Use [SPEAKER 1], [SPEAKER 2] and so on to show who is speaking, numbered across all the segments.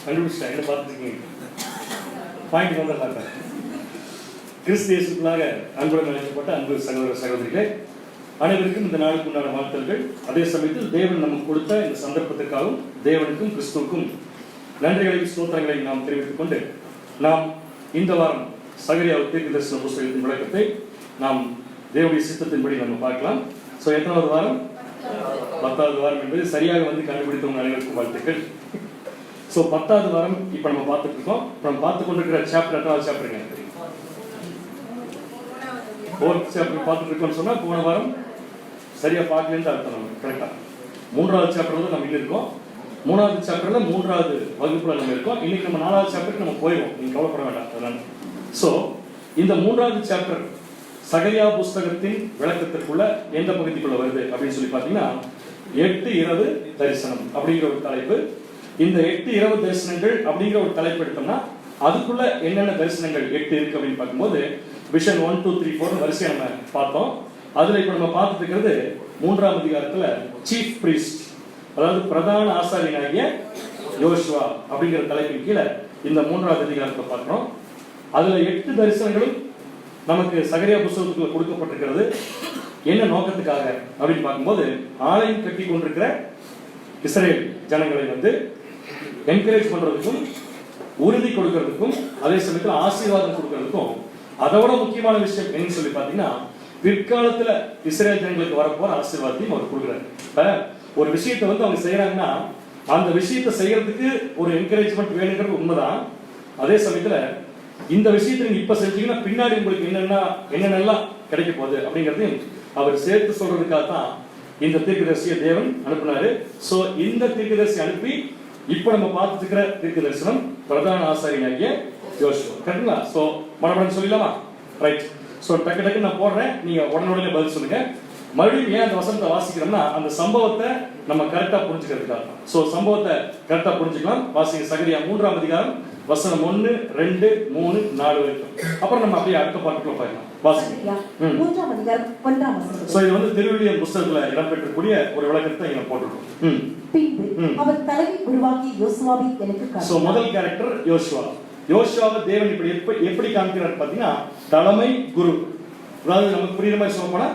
[SPEAKER 1] கண்டுபிடிச்சிட்டேன், என்ன பார்த்துருக்கீங்க? பாயிண்ட் வந்துடலாங்க. கிறிஸ்து இயேசுக்குள்ளாக அன்புடன் அழைக்கப்பட்ட அன்பு சகோதர சகோதரிகளே, அனைவருக்கும் இந்த நாளுக்கு உண்டான வாழ்த்துக்கள். அதே சமயத்தில் தேவன் நமக்கு கொடுத்த இந்த சந்தர்ப்பத்திற்காகவும் தேவனுக்கும் கிறிஸ்துவுக்கும் நன்றிகளையும் ஸ்தோத்திரங்களையும் நாம் தெரிவித்துக் கொண்டு, நாம் இந்த வாரம் சகரியா தீர்க்கதரிசன புஸ்தகத்தின் விளக்கத்தை நாம் தேவனுடைய சித்தத்தின்படி நம்ம பார்க்கலாம். ஸோ எத்தனாவது வாரம்? 10வது வாரம் என்பது சரியாக வந்து கண்டுபிடித்தவங்க அனைவருக்கும் வாழ்த்துக்கள். ஸோ 10வது வாரம் இப்போ நம்ம பார்த்துட்டு இருக்கோம். நம்ம பார்த்து கொண்டிருக்கிற சாப்டர் எத்தனாவது சாப்டருங்க? 4th சாப்டர் பார்த்துட்டு இருக்கோம்னு சொன்னால் போன வாரம் சரியா பார்க்கலன்னு அர்த்தம். நம்ம கரெக்டாக 3வது சாப்டர் வந்து நம்ம இன்னும் இருக்கோம். 3வது சாப்டர்ல 3வது வகுப்புல நம்ம இருக்கோம். இன்னைக்கு நம்ம 4வது சாப்டருக்கு நம்ம போயிடுவோம், நீங்க கவலைப்பட வேண்டாம் அதனால. ஸோ இந்த 3வது சாப்டர் சகரியா புஸ்தகத்தின் விளக்கத்திற்குள்ள எந்த பகுதிக்குள்ள வருது அப்படின்னு சொல்லி பார்த்தீங்கன்னா 8 இரவு தரிசனம் அப்படிங்கிற ஒரு தலைப்பு. இந்த 8 இரவு தரிசனங்கள் அப்படிங்கிற ஒரு தலைப்பு எடுத்தோம்னா அதுக்குள்ள என்னென்ன தரிசனங்கள் 8 இருக்கு அப்படின்னு பார்க்கும்போது விஷன் 1, 2, 3, 4 வரிசையை நம்ம பார்த்தோம். அதுல இப்ப நம்ம பார்த்துட்டு இருக்கிறது 3ஆம் அதிகாரத்துல சீஃப் பிரீஸ்ட், அதாவது பிரதான ஆசாரியனாகிய யோசுவா அப்படிங்கிற தலைப்பின் கீழே இந்த 3வது அதிகாரத்தை பார்க்கிறோம். அதுல 8 தரிசனங்களும் நமக்கு சகரியா புஸ்தகத்துக்குள்ள கொடுக்கப்பட்டிருக்கிறது. என்ன நோக்கத்துக்காக அப்படின்னு பார்க்கும்போது ஆலயம் கட்டி கொண்டிருக்கிற இஸ்ரேல் ஜனங்களை வந்து என்கரேஜ் பண்றதுக்கும் உறுதி கொடுக்கறதுக்கும் அதே சமயத்தில் ஆசீர்வாதம் கொடுக்கறதுக்கும், அதோட முக்கியமான விஷயம் என்னன்னு சொல்லி பார்த்தீங்கன்னா பிற்காலத்துல இஸ்ரேல் ஜனங்களுக்கு வரப்போற ஆசீர்வாதத்தையும் அவர் கொடுக்குறாரு. ஒரு விஷயத்தை வந்து அவங்க செய்யறாங்கன்னா அந்த விஷயத்தை செய்யறதுக்கு ஒரு என்கரேஜ்மெண்ட் வேணுங்கிறது உண்மைதான். அதே சமயத்துல இந்த விஷயத்தை நீங்க இப்ப செஞ்சீங்கன்னா பின்னாடி உங்களுக்கு என்னென்னலாம் கிடைக்க போகுது அப்படிங்கறதையும் அவர் சேர்த்து சொல்றதுக்காக தான் இந்த தீர்க்கதரிசியை தேவன் அனுப்பினாரு. சோ இந்த தீர்க்கதரிசி அனுப்பி இப்ப நம்ம பார்த்துட்டு இருக்கிற தீர்க்க தரிசனம் பிரதான ஆசாரியனாகிய யோசுவா. கரெக்டுங்களா? சோ மறுபடியும் சொல்லிடலாமா? ரைட். சோ டக்கு டக்கு நான் போடுறேன், நீங்க உடனே பதில் சொல்லுங்க. மறுபடியும் ஏன் அந்த வசனத்தை வாசிக்கிறோம்னா அந்த சம்பவத்தை நம்ம கரெக்டா புரிஞ்சுக்கிறதுக்காக. சோ சம்பவத்தை கரெக்டா புரிஞ்சுக்கலாம். வாசிங்க சகரியா 3ஆம் அதிகாரம் வசனம் 1, 2, 3, 4 வரைக்கும். அப்புறம் நம்ம அப்படியே அடுத்த பாட்டுக்குள்ள போயிடலாம். வாசிங்க
[SPEAKER 2] 3ஆம் அதிகாரம் 1ஆம் வசனம்.
[SPEAKER 1] சோ இது வந்து திருவிழியம் புத்தகத்துல இடம்பெற்றக்கூடிய ஒரு விளக்கத்தை இங்க போட்டுருக்கோம்.
[SPEAKER 2] பின்பு அவர் தலைமை குருவாகிய யோசுவாவை எனக்கு காட்டினார்.
[SPEAKER 1] சோ முதல் கேரக்டர் யோசுவா. யோசுவாவை தேவன் இப்படி எப்படி காண்கிறார் பாத்தீங்கன்னா தலைமை குரு, அதாவது நமக்கு புரியுற மாதிரி சொல்ல போனா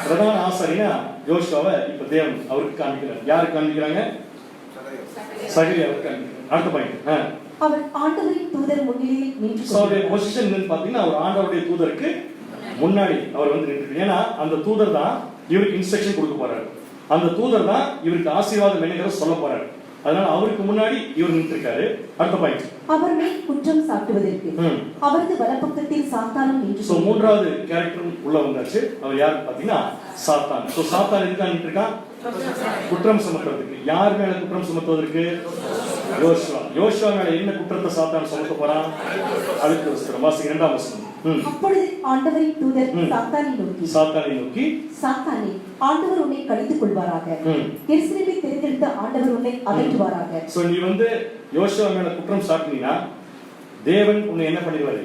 [SPEAKER 1] பிரதான ஆசாரியனா யோசுவாவை இப்ப தேவன் அவருக்கு காண்பிக்கிறார். யாருக்கு காண்பிக்கிறாங்க? சகரியாவுக்கு காண்பிக்கிறார். அடுத்த பாயிண்ட்,
[SPEAKER 2] அவர் ஆண்டவரின் தூதர் முன்னிலையில் நின்று
[SPEAKER 1] அவருடைய பொசிஷன் என்னன்னு பாத்தீங்கன்னா அவர் ஆண்டவருடைய தூதருக்கு முன்னாடி அவர் வந்து நின்று. ஏன்னா அந்த தூதர் தான் இவருக்கு இன்ஸ்ட்ரக்ஷன் கொடுக்க போறாரு, அந்த தூதர் தான் இவருக்கு ஆசீர்வாதம் என்னங்கிறத சொல்ல போறாரு. அதனால அவருக்கு முன்னாடி இவர் நின்று இருக்காரு. அடுத்த பாயிண்ட்,
[SPEAKER 2] அவர் மேல் குற்றம் சாட்டுவதற்கு அவரது வலப்பக்கத்தில் சாத்தானும் நின்று.
[SPEAKER 1] சோ 3வது கேரக்டர் உள்ள வந்தாச்சு. அவர் யாரு பாத்தீங்கன்னா சாத்தான். சோ சாத்தான் எதுக்காக நின்று இருக்கான்? குற்றம் சுமத்துறதுக்கு. யார் மேல குற்றம் சுமத்துவதற்கு? யோசுவா. யோசுவா மேல என்ன குற்றத்தை சாத்தான் சுமத்த போறான்? அடுத்த வசனம் வாசிங்க 2ஆம் வசனம்.
[SPEAKER 2] அப்பொழுது ஆண்டவரின் தூதர் சாத்தானை நோக்கி சாத்தானே, ஆண்டவர் உன்னை கடித்துக் கொள்வாராக, எருசலேமை தெரிந்தெடுத்த ஆண்டவர் உன்னை அகற்றுவாராக.
[SPEAKER 1] சோ நீ வந்து யோசுவா மேல குற்றம் சாட்டினீனா தேவன் உன்னை என்ன பண்ணிடுவாரு?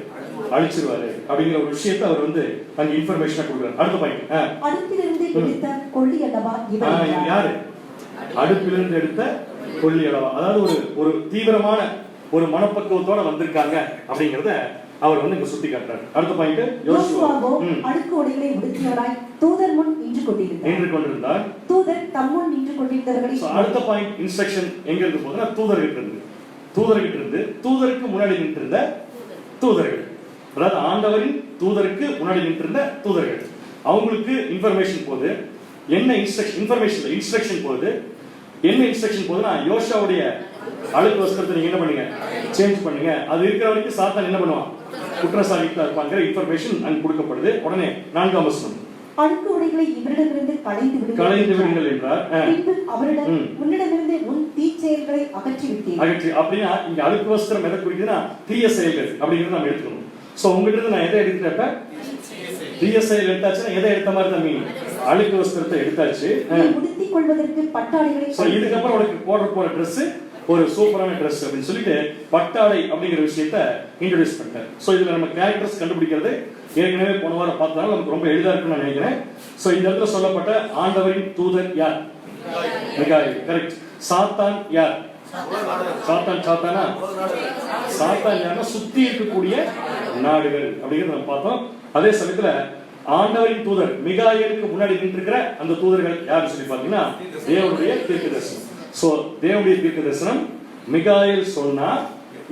[SPEAKER 1] அழிச்சிருவாரு அப்படிங்கிற ஒரு விஷயத்தை அவர் வந்து அங்க இன்ஃபர்மேஷனா கொடுக்குறாரு. அடுத்த பாயிண்ட்,
[SPEAKER 2] அடுப்பிலிருந்து எடுத்த கொள்ளி அல்லவா இவர்?
[SPEAKER 1] யாரு? அடுப்பிலிருந்து எடுத்த கொள்ளி அளவா, அதாவது ஒரு தீவிரமான ஒரு மனப்பக்குவத்தோட வந்திருக்காங்க அப்படிங்கறத அவர் வந்து இங்க சுட்டி காட்டுறாரு. அடுத்த பாயிண்ட்,
[SPEAKER 2] யோசுவாவோ அடுக்கு உடைகளை உடுத்தியவராய் தூதர் முன் நின்று கொண்டிருந்தார். தூதர் தம்முன் நின்று கொண்டிருந்தவர்களை.
[SPEAKER 1] அடுத்த பாயிண்ட் இன்ஸ்ட்ரக்ஷன் எங்க இருந்து போகுதுன்னா தூதர்கிட்ட இருந்து தூதருக்கு முன்னாடி நின்றிருந்த தூதர்கள், அதாவது ஆண்டவரின் தூதருக்கு முன்னாடி நின்றிருந்த தூதர்கள், அவங்களுக்கு இன்ஃபர்மேஷன் போகுது. என்ன இன்ஸ்ட்ரக்ஷன் போகுது? என்ன இன்ஸ்ட்ரக்ஷன் போகுதுன்னா யோசுவாவுடைய அழுக்கு வஸ்திரத்தை நீங்க என்ன பண்ணுங்க? சேஞ்ச் பண்ணுங்க. அது இருக்கிற வரைக்கும் சாத்தான் என்ன பண்ணுவான்? குற்றசாலிகளா இருப்பாங்க. இன்ஃபர்மேஷன் அங்க கொடுக்கப்படுது. உடனே 4ஆம் வசனம்,
[SPEAKER 2] அடுக்கு உடைகளை இவரிடமிருந்து
[SPEAKER 1] களைந்து விடுங்கள் என்றார்.
[SPEAKER 2] அவரிடம் உன்னிடமிருந்து உன் தீச்செயல்களை அகற்றி.
[SPEAKER 1] அப்படின்னா இங்க அழுக்கு வஸ்திரம் எதை குறிக்குதுன்னா தீய செயல்கள் அப்படிங்கறத நம்ம எடுத்துக்கணும். சோ உங்ககிட்ட நான் எதை எடுத்துட்டப்ப தீய செயல் எடுத்தாச்சுன்னா எதை எடுத்த மாதிரி தான் மீன்? அழுக்கு வஸ்திரத்தை எடுத்தாச்சு.
[SPEAKER 2] உடுத்திக் கொள்வதற்கு பட்டாடைகளை.
[SPEAKER 1] சோ இதுக்கப்புறம் உனக்கு போற ட்ரெஸ் ஒரு சூப்பரான ட்ரெஸ் அப்படின்னு சொல்லிட்டு பட்டாடை அப்படிங்கிற விஷயத்தை இன்ட்ரோடியூஸ் பண்ணிட்டார். சோ இதுல நம்ம கேரக்டர்ஸ் கண்டுபிடிக்கிறது ஏற்கனவே போன வாரம் பார்த்ததால நமக்கு ரொம்ப எளிதா இருக்குன்னு நான் நினைக்கிறேன். சோ இந்த இடத்துல சொல்லப்பட்ட ஆண்டவரின் தூதர் யார்? மிகாயில். கரெக்ட். சாத்தான் யார்? சாத்தானா சாத்தான் யாருன்னா சுத்தி இருக்கக்கூடிய நாடுகள் அப்படிங்கிறத நம்ம பார்த்தோம். அதே சமயத்துல ஆண்டவரின் தூதர் மிகாயேலுக்கு முன்னாடி நின்றுக்கிற அந்த தூதர்கள் யாருன்னு சொல்லி பார்த்தீங்கன்னா தேவனுடைய தீர்க்கதரிசனம். சோ தேவனுடைய தீர்க்கதரிசனம் மிகாயேல் சொன்னா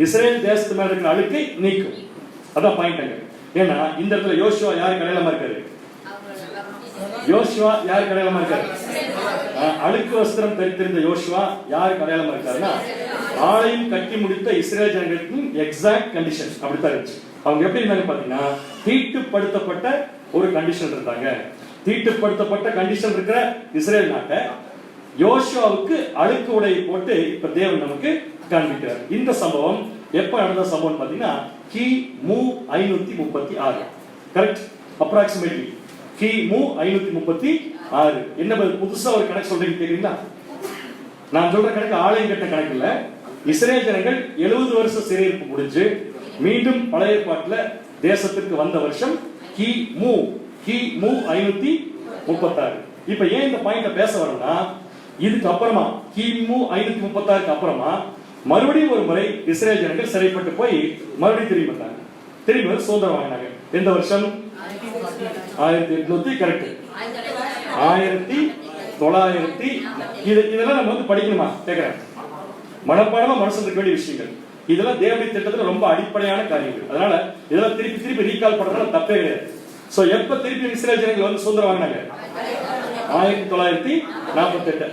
[SPEAKER 1] இஸ்ரேல் தேசத்து மேல இருக்கிற அழுக்கை நீக்கும். அதான் பாயிண்ட். ஏன்னா இந்த இடத்துல யோசுவா யாருக்கு அடையாளமா இருக்காரு? யோசுவா யாருக்கு அடையாளமா இருக்காரு? அழுக்கு வஸ்திரம் தரித்திருந்த யோசுவா யாருக்கு அடையாளமா இருக்காருன்னா ஆலயம் கட்டி முடித்த இஸ்ரேல் ஜனங்களுக்கு எக்ஸாக்ட் கண்டிஷன் அப்படித்தான் இருந்துச்சு. அவங்க எப்படி இருந்தாங்க பாத்தீங்கன்னா தீட்டுப்படுத்தப்பட்ட ஒரு கண்டிஷன் இருந்தாங்க. தீட்டுப்படுத்தப்பட்ட கண்டிஷன் இருக்கிற இஸ்ரேல் நாட்டை யோசுவாவுக்கு அழுக்கு உடையை போட்டு இப்ப தேவன் நமக்கு காண்பிக்கிறார். இந்த சம்பவம் எப்ப நடந்த சம்பவம் பாத்தீங்கன்னா கிமு 536. கரெக்ட்? அப்ராக்சிமேட்லி கிமு 536. என்ன புதுசா ஒரு கணக்கு சொல்றீங்க தெரியுங்களா? நான் சொல்ற கணக்கு ஆலயம் கட்ட கணக்கு இல்ல. இஸ்ரேல் ஜனங்கள் 70 வருஷம் சிறையிருப்பு முடிஞ்சு மீண்டும் பழைய ஏற்பாட்டுல தேசத்திற்கு வந்த வருஷம் கிமு 536. இப்ப ஏன் இந்த பாயிண்ட பேச வரேன்னா இதுக்கு அப்புறமா கிமு 536க்கு அப்புறமா மறுபடியும் ஒரு முறை இஸ்ரேல் ஜனங்கள் சிறைப்பட்டு போய் மறுபடியும் திரும்பி வந்தாங்க. திரும்பி வந்து சுதந்திரம் வாங்கினாங்க. எந்த வருஷம்? 1800. கரெக்ட். 1900. இதெல்லாம் நம்ம வந்து படிக்கணுமா கேக்குறேன். மனப்பாடமா மனசுல இருக்க வேண்டிய விஷயங்கள். இதெல்லாம் தேவனுடைய திட்டத்துல ரொம்ப அடிப்படையான காரியங்கள். அதனால இதெல்லாம் திருப்பி திருப்பி ரீகால் பண்றதுனால தப்பே கிடையாது. சோ எப்ப திருப்பி இஸ்ரேல் ஜனங்கள் வந்து சுதந்திரம் வாங்கினாங்க? 1948.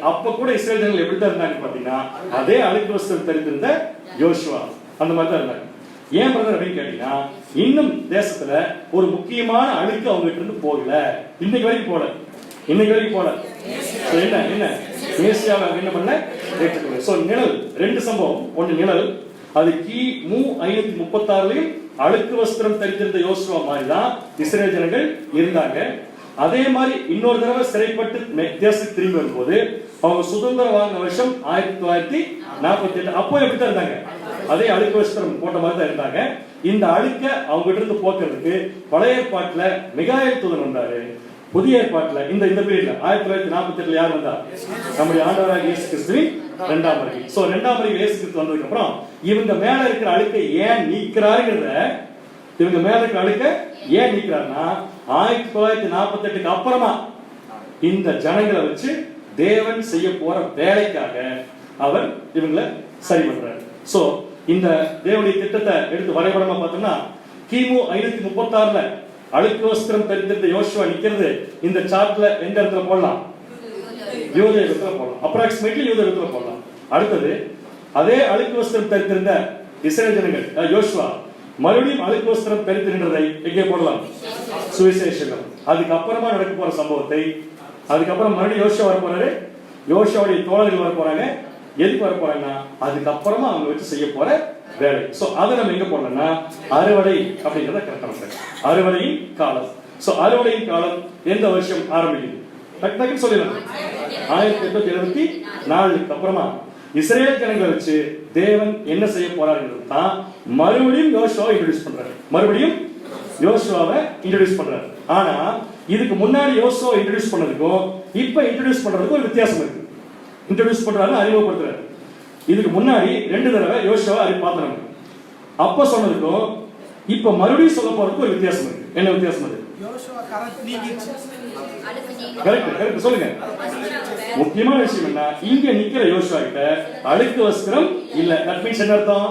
[SPEAKER 1] அப்ப கூட இஸ்ரேல் ஜனங்கள் எப்படி தான் இருந்தாங்க பாத்தீங்கன்னா அதே அழுக்கு வஸ்திரம் தரித்திருந்த யோசுவா அந்த மாதிரி தான் இருந்தாங்க. ஏன் பிரதர் அப்படின்னு கேட்டீங்கன்னா இன்னும் தேசத்துல ஒரு முக்கியமான அழுக்கு அவங்க கிட்ட இருந்து போகல. இன்னைக்கு வரைக்கும் போல. என்ன மேசியாவை என்ன பண்ண ஏற்றுக்கொள்ள. சோ நிழல் ரெண்டு சம்பவம். ஒன்னு நிழல், அது கிமு 536 அழுக்கு வஸ்திரம் தரித்திருந்த யோசுவா மாதிரி தான் இஸ்ரேல் ஜனங்கள் இருந்தாங்க. அதே மாதிரி இன்னொரு தடவை சிறைப்பட்டு தேசத்துக்கு திரும்பி வரும்போது அவங்க சுதந்திரம் வாங்கின வருஷம் 1948. அப்போ எப்படித்தான் இருந்தாங்க? அதே அழுக்கு வஸ்திரம் போட்ட மாதிரி தான் இருந்தாங்க. இந்த அழுக்க அவங்க கிட்ட இருந்து போக்குறதுக்கு பழைய ஏற்பாட்டுல மிகாயேல் தூதன் வந்தாரு. புதிய ஏற்பாட்டுல இந்த பீரியட்ல 1948 யார் வந்தா? நம்முடைய ஆண்டவராகிய இயேசு கிறிஸ்துவின் இரண்டாம் வருகை. சோ இரண்டாம் வருகை இயேசு கிறிஸ்து வந்ததுக்கு அப்புறம் இவங்க மேல இருக்கிற அழுக்கை ஏன் நீக்கிறாருங்கிறத, இவங்க மேல இருக்கிற அழுக்க ஏன் நீக்கிறாருன்னா 1948க்கு அப்புறமா இந்த ஜனங்களை வச்சு தேவன் செய்ய போற வேலைக்காக அவர் இவங்களை சரி பண்றாரு. சோ இந்த தேவனுடைய திட்டத்தை எடுத்து வரைபடமா பார்த்தோம்னா கிமு 536ல அழுக்கு வஸ்திரம் தரித்திருந்த யோசுவா நிக்கிறது இந்த சார்ட்ல எந்த இடத்துல போடலாம்? யூதேயத்துல போடலாம். அப்ராக்சிமேட்லி யூதேயத்துல போடலாம். அடுத்தது அதே அழுக்கு வஸ்திரம் தரித்திருந்த இஸ்ரேல் ஜனங்கள் யோசுவா மறுபடியும் அழுக்கு வஸ்திரம் தரித்திருந்ததை எங்கே போடலாம்? சுவிசேஷம். அதுக்கப்புறமா நடக்க போற சம்பவத்தை, அதுக்கப்புறம் மறுபடியும் யோசுவா வர போறாரு. யோசுவாவுடைய தோழர்கள் வர போறாங்க. எதுக்கு வர போறாங்கன்னா அதுக்கப்புறமா அவங்க வச்சு செய்ய போற வேலை. சோ அதை நம்ம எங்க போடலாம்னா அறுவடை அப்படிங்கறத கரெக்டா. அறுவடையின் காலம். சோ அறுவடையின் காலம் எந்த வருஷம் ஆரம்பிக்குது? டக்குன்னு சொல்லிடலாம். 1874க்கு அப்புறமா இஸ்ரேல் ஜனங்களை வச்சு தேவன் என்ன செய்ய போறாருங்கிறது தான் மறுபடியும் யோசுவாவை இன்ட்ரோடியூஸ் பண்றாரு. மறுபடியும் யோசுவாவை இன்ட்ரோடியூஸ் பண்றாரு. ஆனா இதுக்கு முன்னாடி யோசுவாவை இன்ட்ரோடியூஸ் பண்ணதுக்கும் இப்ப இன்ட்ரோடியூஸ் பண்றதுக்கும் ஒரு வித்தியாசம் இருக்கு. இன்ட்ரோடியூஸ் பண்றாரு, அறிமுகப்படுத்துறாரு. இதுக்கு முன்னாடி 2 தடவை யோசுவா பார்த்தோம். அப்ப சொன்னதுக்கும் இப்ப மறுபடியும் சொல்ல போறதுக்கும் ஒரு வித்தியாசம் இருக்கு. என்ன வித்தியாசம் அது? கரெக்ட் சொல்லுங்க. முக்கியமான விஷயம் என்ன? இங்க நிக்கிற யோசுவா கிட்ட அழுக்கு வஸ்திரம் இல்ல. தட் மீன்ஸ் என்ன அர்த்தம்?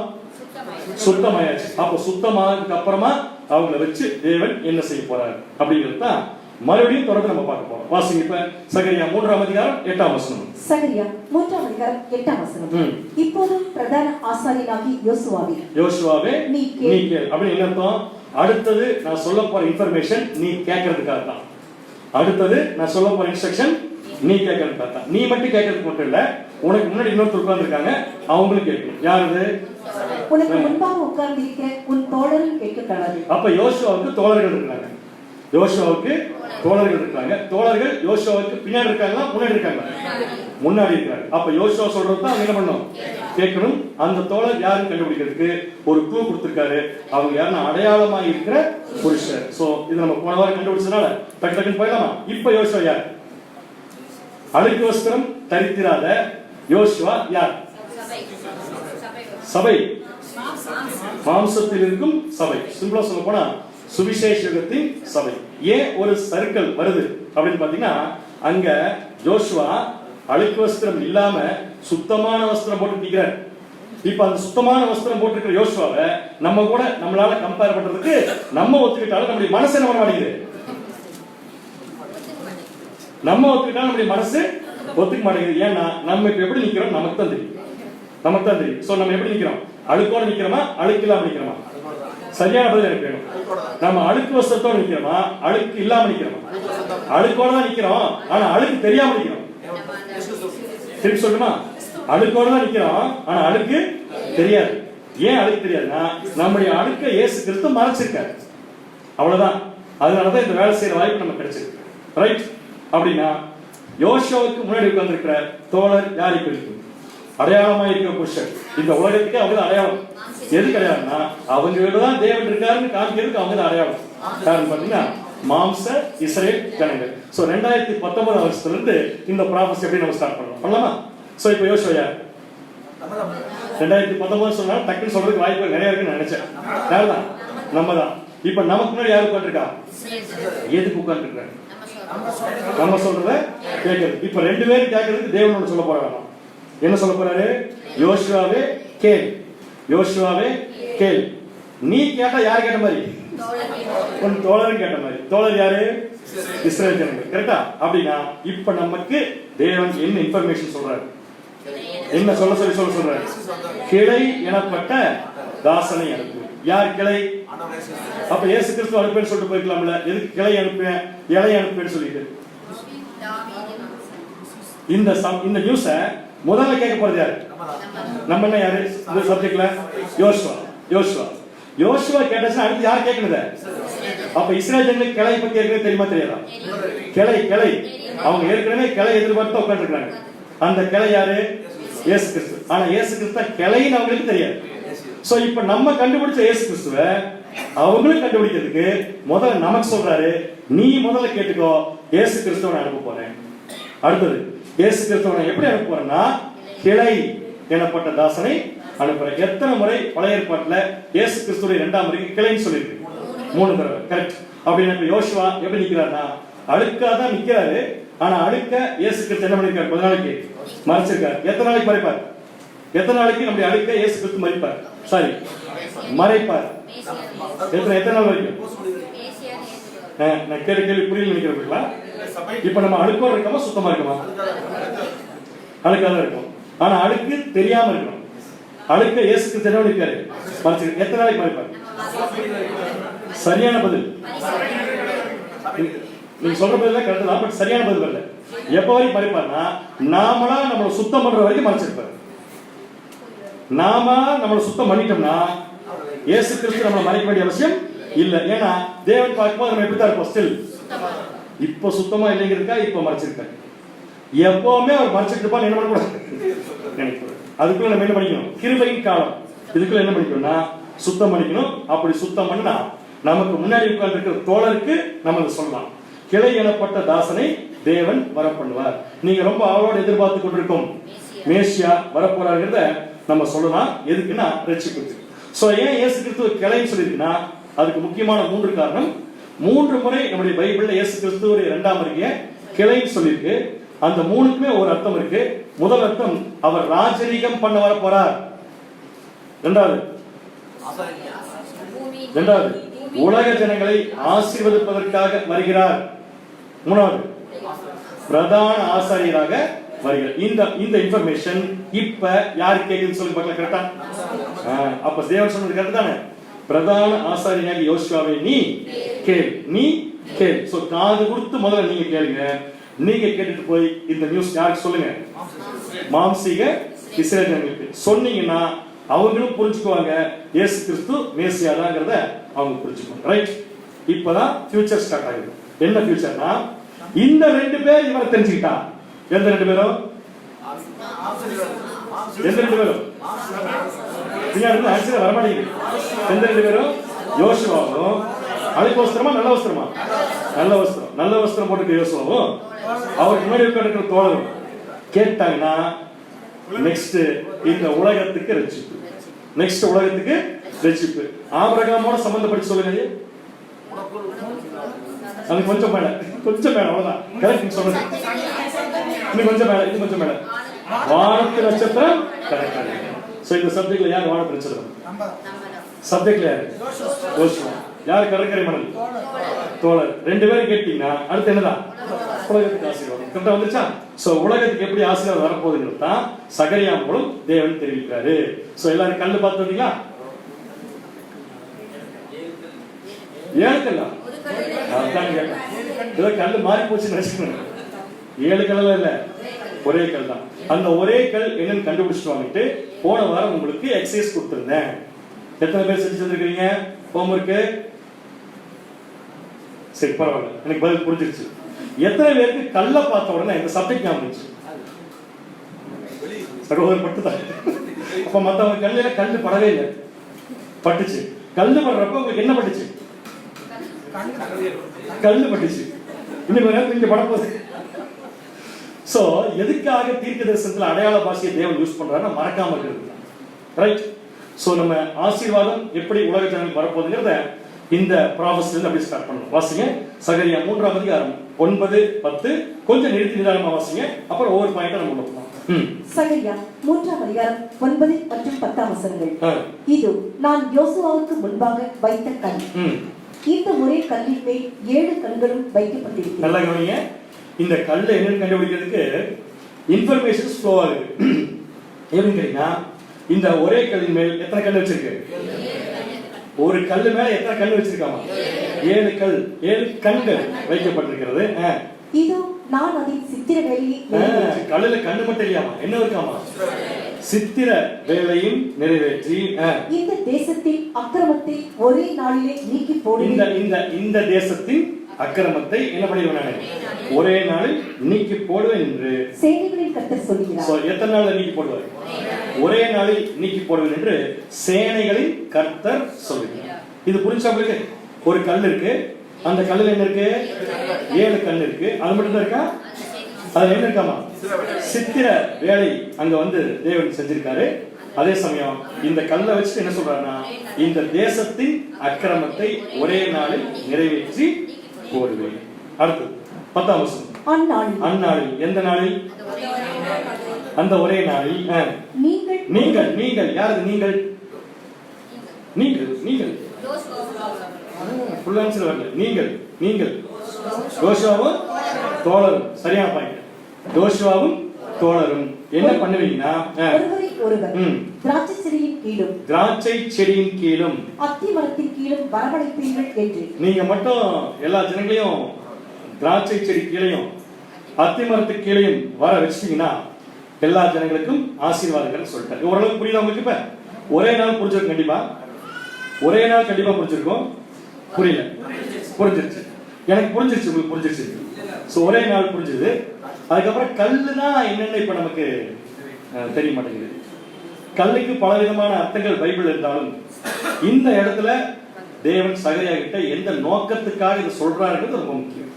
[SPEAKER 1] சுத்தமாயாச்சு. அப்ப சுத்தமானதுக்கு அப்புறமா அவங்களை வச்சு தேவன் என்ன செய்ய போறாரு அப்படிங்கிறது தான் மறுபடியும் தொடர்ந்து நம்ம பார்க்க போறோம். வாசிங்க இப்ப சகரியா 3ஆம் அதிகாரம் 8ஆம் வசனம்.
[SPEAKER 2] சகரியா 3ஆம் அதிகாரம் 8ஆம் வசனம். இப்போது பிரதான ஆசாரியனாகிய யோசுவாவே நீ கேள். அப்படி என்ன அர்த்தம்? அடுத்தது நான் சொல்ல போற இன்ஃபர்மேஷன் நீ கேட்கறதுக்காக தான். அடுத்தது நான் சொல்ல போற இன்ஸ்ட்ரக்ஷன் நீ கேட்கறதுக்காக தான். நீ மட்டும் கேட்கறதுக்கு மட்டும் இல்ல, உனக்கு முன்னாடி இன்னொருத்தர் உட்கார்ந்து இருக்காங்க, அவங்களும் கேட்கணும். யாரு? உனக்கு முன்பாக உட்கார்ந்து இருக்கிற உன் தோழர்கள் கேட்கக்கூடாது. அப்ப யோசுவாவுக்கு தோழர்கள் இருக்காங்க. தோழர்கள் யோசுவாவுக்கு பின்னாடி இருக்காங்களா முன்னாடி இருக்காங்களா? முன்னாடி இருக்காங்க. அப்ப யோசுவா சொல்றது தான் என்ன பண்ணணும்? கேட்கணும். அந்த தோழர் யாருன்னு கண்டுபிடிக்கிறதுக்கு ஒரு க்ளூ கொடுத்திருக்காரு. அவங்க யாருன்னா அடையாளமா இருக்கிற புருஷர். சோ இது நம்ம போன வாரம் கண்டுபிடிச்சதுனால டக்குன்னு போயிடலாமா? இப்ப யோசுவா யார்? அழுக்கு வஸ்திரம் தரித்திராத யோசுவா யார்?
[SPEAKER 1] சபை மாம்சத்தில் இருக்கும் சபை. சிம்பிளா சொல்ல போனா சுவிசேஷகத்தின் சபை. ஏன் ஒரு சர்க்கிள் வருது அப்படின்னு பாத்தீங்கன்னா, அங்க ஜோஷுவா அழுக்கு வஸ்திரம் இல்லாம சுத்தமான வஸ்திரம் போட்டு நிற்கிறார். இப்ப அந்த சுத்தமான வஸ்திரம் போட்டிருக்கிற யோசுவாவை நம்ம கூட நம்மளால கம்பேர் பண்றதுக்கு நம்ம ஒத்துக்கிட்டாலும் நம்முடைய மனசு என்ன பண்ண மாட்டேங்குது. நம்ம ஒத்துக்கிட்டாலும் நம்முடைய மனசு ஒத்துக்க மாட்டேங்குது. ஏன்னா நம்ம இப்ப எப்படி நிக்கிறோம் நமக்கு தான் தெரியும். நமக்கு தான் தெரியும். சோ நம்ம எப்படி நிக்கிறோம்? அழுக்கோட நிக்கிறோமா, அழுக்கு இல்லாம நிக்கிறோமா? சரியான பதில் எனக்கு வேணும். நம்ம அழுக்கு வஸ்திரத்தோட நிக்கிறோமா, அழுக்கு இல்லாம நிக்கிறோமா? அழுக்கோட தான் நிக்கிறோம், ஆனா அழுக்கு தெரியாம நிக்கிறோம். திருப்பி சொல்லுமா, அழுக்கோட தான் நிக்கிறோம், ஆனா அழுக்கு தெரியாது. ஏன் அழுக்கு தெரியாதுன்னா, நம்முடைய அழுக்க இயேசு கிறிஸ்து மறைச்சிருக்காரு. அவ்வளவுதான். அதனாலதான் இந்த வேலை செய்யற வாய்ப்பு நமக்கு கிடைச்சிருக்கு. ரைட்? அப்படின்னா யோசுவாவுக்கு முன்னாடி உட்கார்ந்திருக்கிற தோழர் யாரை குறிக்கும்? அடையாளமா இருக்கிற புருஷன். இந்த உலகத்துக்கு அவங்க அடையாளம். எது அடையாளம்னா, அவங்க தான் தேவன் இருக்காருன்னு காமிக்கிறதுக்கு அவங்க தான் அடையாளம். காரணம் பாத்தீங்கன்னா மாம்ச இஸ்ரேல் ஜனங்கள். சோ 2019 வருஷத்துல இருந்து இந்த ப்ராசஸ் எப்படி நம்ம ஸ்டார்ட் பண்ணலாம் பண்ணலாமா? சோ இப்போ யோசுவா 2019 சொன்னா டக்குன்னு சொல்றதுக்கு வாய்ப்பு நிறைய இருக்குன்னு நினைச்சேன். யாருதான்? நம்ம தான். இப்ப நமக்கு முன்னாடி யாரு உட்காந்துருக்கா? எதுக்கு உட்காந்துருக்காரு? நம்ம சொல்றத கேட்கறது. இப்ப ரெண்டு பேரும் கேட்கறதுக்கு தேவனோட சொல்ல போறாங்க. என்ன சொல்ல போறாரு? யோசுவாவே கேள், யோசுவாவே கேள். நீ கேட்டா யாரு கேட்ட மாதிரி? உன் தோழரும் கேட்ட மாதிரி. தோழர் யாரு? இஸ்ரேல் ஜனங்கள். கரெக்டா? அப்படின்னா இப்ப நமக்கு தேவன் என்ன இன்ஃபர்மேஷன் சொல்றாரு? என்ன சொல்றாரு? கிளை எனப்பட்ட தாசனை அனுப்பு. யார் கிளை? அப்ப இயேசு கிறிஸ்து அனுப்பேன்னு சொல்லிட்டு போயிருக்கலாம்ல. எதுக்கு கிளை அனுப்பேன், இலை அனுப்பேன்னு சொல்லிட்டு? இந்த நியூஸ முதல்ல கேட்க போறது யாரு? நம்ம என்ன யாரு இந்த சப்ஜெக்ட்ல? யோசுவா கேட்டா அடுத்து யார் கேட்கணுத? அப்ப இஸ்ரேல் ஜனங்களுக்கு கிளை பத்தி ஏற்கனவே தெரியுமா தெரியாதா? கிளை அவங்க ஏற்கனவே கிளை எதிர்பார்த்து உட்கார்ந்து இருக்காங்க. அந்த கிளை யாரு? இயேசு கிறிஸ்து. ஆனா இயேசு கிறிஸ்து கிளைன்னு அவங்களுக்கு தெரியாது. சோ இப்ப நம்ம கண்டுபிடிச்ச இயேசு கிறிஸ்துவ அவங்களும் கண்டுபிடிக்கிறதுக்கு முதல்ல நமக்கு சொல்றாரு, நீ முதல்ல கேட்டுக்கோ, இயேசு கிறிஸ்துவ அனுப்ப போறேன். அடுத்தது இயேசு கிறிஸ்துவ எப்படி அனுப்ப போறேன்னா, கிளை எனப்பட்ட தாசனை அனுப்புறேன். எத்தனை முறை பழைய ஏற்பாட்டுல இயேசு கிறிஸ்துவை 2ஆம் முறைக்கு கிளைன்னு சொல்லியிருக்கு? 3 தடவை. கரெக்ட். அப்படின்னு யோசுவா எப்படி நிக்கிறாருன்னா, அழுக்காதான் நிக்கிறாரு. ஆனா அழுக்க இயேசு கிறிஸ்து என்ன பண்ணிருக்காரு? 10 நாளைக்கு மறைச்சிருக்காரு. எத்தனை நாளைக்கு மறைப்பார்? எத்தனை நாளைக்கு நம்முடைய அழுக்க இயேசு கிறிஸ்து மறைப்பார்? மறைப்பார். எத்தனை நாள் வரைக்கும்? நான் கேள்வி புரியல நினைக்கிறீங்களா? இப்ப நம்ம அழுக்கோட இருக்கோமா சுத்தமா இருக்கோமா? அழுக்காதான் இருக்கும். ஆனா அழுக்கு தெரியாம இருக்கணும். அழுக்க இயேசு கிறிஸ்து என்ன பண்ணிருக்காரு? மறைச்சிருக்காரு. எத்தனை நாளைக்கு மறைப்பார்? சரியான பதில். நீங்க சொல்ற பதில் கரெக்ட் தான், பட் சரியான பதில் வரல. எப்ப வரைக்கும் மறைப்பார்னா, நாமளா நம்மளை சுத்தம் பண்ற வரைக்கும் மறைச்சிருப்பாரு. நாம நம்மளை சுத்தம் பண்ணிட்டோம்னா இயேசு கிறிஸ்து நம்மளை மறைக்க வேண்டிய அவசியம் இல்ல. ஏன்னா தேவன் பார்க்கும்போது நம்ம எப்படித்தான் இருப்போம்? ஸ்டில் இப்ப சுத்தமா இல்லைங்கிறதுக்கா இப்ப மறைச்சிருக்காரு. எப்பவுமே அவர் மறைச்சிட்டு இருப்பான்னு என்ன பண்ணக்கூடாது நினைக்கிறேன். அதுக்குள்ள நம்ம என்ன பண்ணிக்கணும்? கிருபையின் காலம். இதுக்குள்ள என்ன பண்ணிக்கணும்னா சுத்தம் பண்ணிக்கணும். அப்படி சுத்தம் பண்ணா நமக்கு முன்னாடி உட்கார்ந்து இருக்கிற தோழருக்கு நம்ம சொல்லலாம், கிளை எனப்பட்ட தாசனை தேவன் வர பண்ணுவார். நீங்க ரொம்ப அவளோட எதிர்பார்த்து கொண்டிருக்கும் மேசியா வரப்போறாருங்கிறத நம்ம சொல்லலாம். எதுக்குன்னா ரட்சிப்புக்கு. சோ ஏன் இயேசு கிறிஸ்து கிளைன்னு சொல்லியிருக்குன்னா, அதுக்கு முக்கியமான 3 காரணம். 3 முறை நம்முடைய பைபிள்ல இயேசு கிறிஸ்து 2ஆம் வருகையை கிளைன்னு சொல்லியிருக்கு. அந்த 3க்குமே ஒரு அர்த்தம் இருக்கு. முதல் அர்த்தம், அவர் ராஜரீகம் பண்ண வர போறார். இரண்டாவது உலக ஜனங்களை ஆசீர்வதிப்பதற்காக வருகிறார். மூணாவது பிரதான ஆசாரியராக வருகிறார். இந்த இன்ஃபர்மேஷன் இப்ப யாரு கேக்குதுன்னு சொல்லி பார்க்கலாம். கரெக்டா? அப்ப தேவன் சொன்னது கரெக்ட் தானே? பிரதான ஆசாரியனாக யோசுவாவே நீ கேள். சோ காது கொடுத்து முதல்ல நீங்க கேளுங்க. நீங்க கேட்டுட்டு போய் இந்த நியூஸ் யாருக்கு சொல்லுங்க? மாம்சீக இஸ்ரேல் ஜனங்களுக்கு சொன்னீங்கன்னா அவங்களும் புரிஞ்சுக்குவாங்க, இயேசு கிறிஸ்து மேசியாதாங்கிறத அவங்க புரிஞ்சுக்குவாங்க. ரைட்? இப்பதான் ஃபியூச்சர் ஸ்டார்ட் ஆகுது. என்ன ஃபியூச்சர்னா, இந்த 2 பேர் இவரை தெரிஞ்சுக்கிட்டா. எந்த 2 பேரும்? ஆன்சர் வரமாட்டேங்குது. எந்த 2 பேரும்? யோசுவாவும் அழுக்கு வஸ்திரமா நல்ல வஸ்திரமா? நல்ல வஸ்திரம் போட்டு யோசுவாவும் அவருக்கு முன்னாடி இருக்கிற தோழரும் கேட்டாங்கன்னா நெக்ஸ்ட் இந்த உலகத்துக்கு ரட்சிப்பு. நெக்ஸ்ட் உலகத்துக்கு ரட்சிப்பு. ஆபிரகாமோட சம்பந்தப்பட்டு சொல்லுங்க. அது கொஞ்சம் மேல அவ்வளவுதான். கரெக்ட் சொல்லுங்க. இன்னும் கொஞ்சம் மேல, இன்னும் கொஞ்சம் மேல. வானத்து நட்சத்திரம் கரெக்ட். சோ இந்த சப்ஜெக்ட்ல யார் வானத்து நட்சத்திரம்? சப்ஜெக்ட்ல யாரு? யோசுவா. யார் கடற்கரை மணல்? தோழர். ரெண்டு பேரும் கேட்டீங்கன்னா அடுத்து என்னதான்? உலகத்துக்கு ஆசீர்வாதம். கரெக்டா வந்துச்சா? சோ உலகத்துக்கு எப்படி ஆசீர்வாதம் வரப்போகுதுன்னு தான் சகரியா மூலம் தேவன் தெரிவிக்கிறாரு. சோ எல்லாரும் கல்லு பார்த்து வந்தீங்களா? 7 கல்லா? ஏதோ கல்லு மாறி போச்சுன்னு நினைச்சுக்கணும். 7 கல்ல இல்ல, ஒரே கல் தான். அந்த ஒரே கல் என்னன்னு கண்டுபிடிச்சிட்டு வாங்கிட்டு போன வாரம் உங்களுக்கு எக்ஸசைஸ் கொடுத்திருந்தேன். எத்தனை பேர் செஞ்சு வந்திருக்கீங்க ஹோம்வொர்க்கு? சரி பரவாயில்ல, எனக்கு பதில் புரிஞ்சிருச்சு. எத்தனை பேருக்கு கல்ல பார்த்த உடனே இந்த சப்ஜெக்ட் ஞாபகம் வந்துச்சு? சகோதரர் பட்டுதான். அப்ப மத்தவங்க கல்லுல கல்லு படவே இல்லை, பட்டுச்சு. கல்லு படுறப்ப உங்களுக்கு என்ன பட்டுச்சு? கல்லு பட்டுச்சு. இன்னைக்கு ஒரு நேரத்தில் இங்க படப்போகுது. சோ எதுக்காக தீர்க்க தரிசனத்துல அடையாள பாஷையை தேவன் யூஸ் பண்றாருன்னா மறக்காம இருக்கிறது. ரைட். சோ நம்ம ஆசீர்வாதம் எப்படி உலக ஜனங்களுக்கு வரப்போகுதுங்கிறத இந்த ப்ராஃபஸ்ல அப்படி ஸ்டார்ட் பண்ணணும். வாசிங்க சகரியா 3ஆம் அதிகாரம் 9, 10. கொஞ்சம் நிறுத்தி நிதானமா வாசிங்க, அப்புறம் ஒவ்வொரு பாயிண்டா நம்ம உள்ள போகலாம்.
[SPEAKER 2] சகரியா 3ஆம் அதிகாரம் 9 மற்றும் 10 வசனங்கள். இது நான் யோசுவாவுக்கு முன்பாக வைத்த கல். இந்த ஒரே கல்லின் மேல் 7 கண்களும் வைக்கப்பட்டிருக்கிறது. நல்லா கவனிங்க. இந்த கல்லை என்னன்னு கண்டுபிடிக்கிறதுக்கு இன்ஃபர்மேஷன் ஃப்ளோ ஆகுது. எப்படின்னு கேட்டீங்கன்னா, இந்த ஒரே கல்லின் மேல் எத்தனை கல் வச்சிருக்கு? ஒரு கல்லு மேல எத்தனை கல் வச்சிருக்காமா? 7 கல், 7 கண்கள் வைக்கப்பட்டிருக்கிறது. இது நான் அதின் சித்திர வேலையை
[SPEAKER 1] கல்லுல கண்ணு மட்டும் இல்லையாமா, என்ன இருக்காமா? சித்திர வேலையும் நிறைவேற்றி
[SPEAKER 2] இந்த தேசத்தின் அக்கிரமத்தை ஒரே நாளிலே நீக்கி போடுவேன்.
[SPEAKER 1] இந்த தேசத்தின் அக்கிரமத்தை என்ன பண்ணிடுவேன்? ஒரே நாளில் நீக்கி போடுவேன் என்று
[SPEAKER 2] சேனைகளின் கர்த்தர் சொல்கிறார்.
[SPEAKER 1] எத்தனை நாள்ல நீக்கி போடுவார்? ஒரே நாளில் நீக்கி போடுவேன் என்று சேனைகளின் கர்த்தர் சொல்கிறார். இது புரிஞ்சா உங்களுக்கு? ஒரு கல் இருக்கு, அந்த கல்லுல என்ன இருக்கு? 7 கல் இருக்கு. அது மட்டும் தான் இருக்கா? அதுல என்ன இருக்காமா? சித்திர வேலை அங்க வந்து தேவன் செஞ்சிருக்காரு. அதே சமயம் இந்த கல்லை வச்சு என்ன சொல்றாருன்னா, இந்த தேசத்தின் அக்கிரமத்தை ஒரே நாளில் நிறைவேற்றி போடுவேன். அடுத்து 10ஆம் வசனம். அந்நாளில். எந்த நாளில்? அந்த ஒரே நாளில். நீங்கள் யாரு? நீங்கள் ஃபுல் ஆன்சர் வரல. நீங்கள் யோசுவாவும் தோழரும். சரியான பாயிண்ட். யோசுவாவும் தோழரும் என்ன பண்ணுவீங்கன்னா, திராட்சை செடியின் கீழும்
[SPEAKER 2] அத்தி மரத்தின் கீழும் வரவழைப்பீர்கள் என்று.
[SPEAKER 1] நீங்க மட்டும் எல்லா ஜனங்களையும் திராட்சை செடி கீழையும் அத்தி மரத்துக்கு கீழையும் வர வச்சிட்டீங்கன்னா எல்லா ஜனங்களுக்கும் ஆசீர்வாதங்கள் சொல்லிட்டாரு. ஓரளவுக்கு புரியுதா உங்களுக்கு? இப்ப ஒரே நாள் புரிஞ்சிருக்கும். கண்டிப்பா ஒரே நாள் கண்டிப்பா புரிஞ்சிருக்கும். புரியல? புரிஞ்சிருச்சு. எனக்கு புரிஞ்சிருச்சு, உங்களுக்கு புரிஞ்சிருச்சு. சோ ஒரே நாள் புரிஞ்சது. அதுக்கப்புறம் கல்லுனா என்னென்ன இப்ப நமக்கு தெரிய மாட்டேங்குது. கல்லுக்கு பல விதமான அர்த்தங்கள் பைபிள் இருந்தாலும் இந்த இடத்துல தேவன் சகரியா கிட்ட எந்த நோக்கத்துக்காக இதை சொல்றாருன்றது ரொம்ப முக்கியம்.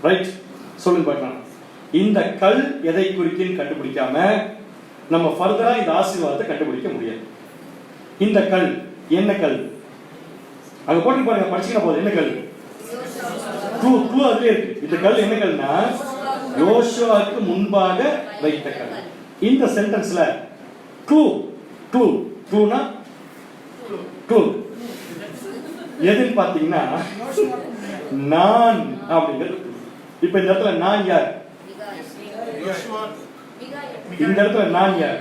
[SPEAKER 1] ரைட், சொல்லுங்க பார்க்கலாம். இந்த கல் எதை குறிக்குன்னு கண்டுபிடிக்காம நம்ம ஃபர்தரா இந்த ஆசீர்வாதத்தை கண்டுபிடிக்க முடியாது. இந்த கல் என்ன கல்? அங்க போட்டு பாருங்க, படிச்சுக்கிற போது என்ன கல்? க்ளூ அதுலயே இருக்கு. இந்த கல் என்ன கல்னா, யோசுவாவுக்கு முன்பாக வைத்த கல். இந்த சென்டென்ஸ்ல க்ளூனா எதுன்னு பாத்தீங்கன்னா நான் அப்படிங்கிறது. இப்ப இந்த இடத்துல நான் யார்? இந்த இடத்துல நான் யார்?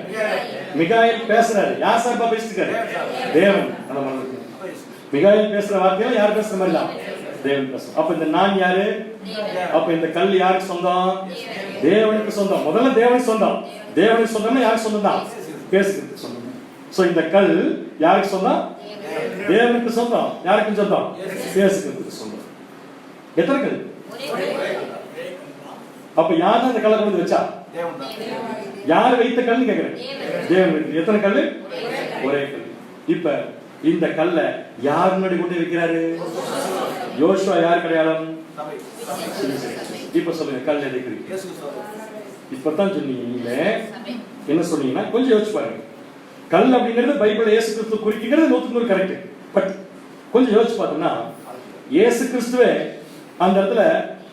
[SPEAKER 1] மிகாயில் பேசுறாரு. யார் சார்பா பேசிட்டு இருக்காரு? தேவன். மிகாயில் பேசுற வார்த்தையில யார் பேசுற மாதிரி தான்? தேவன் பேசும். அப்ப இந்த நான் யாரு? அப்ப இந்த கல் யாருக்கு சொந்தம்? தேவனுக்கு சொந்தம். முதல்ல தேவனுக்கு சொந்தம். தேவனுக்கு சொந்தம்னா யாருக்கு சொந்தம் தான்? பேசுறதுக்கு சொந்தம். சோ இந்த கல் யாருக்கு சொந்தம்? தேவனுக்கு சொந்தம். யாருக்கு சொந்தம்? பேசுறதுக்கு சொந்தம். எத்தனை கல்? அப்ப யார் அந்த கல்லை கொண்டு வச்சா? யார் வைத்த கல்னு கேக்குறேன். தேவன். எத்தனை கல்? ஒரே கல். இப்ப இந்த கல்லை யார் முன்னாடி கொண்டு வைக்கிறாரு? யோசுவா யார் அடையாளம்? இப்ப சொல்லுங்க, கல் எதை குறிக்கும்? இப்பதான் சொன்னீங்க. என்ன சொன்னீங்கன்னா கொஞ்சம் யோசிச்சு பாருங்க. கல் அப்படிங்கிறது பைபிள் இயேசு கிறிஸ்து குறிக்கிறது 100% கரெக்ட். பட் கொஞ்சம் யோசிச்சு பார்த்தோம்னா இயேசு கிறிஸ்துவே அந்த இடத்துல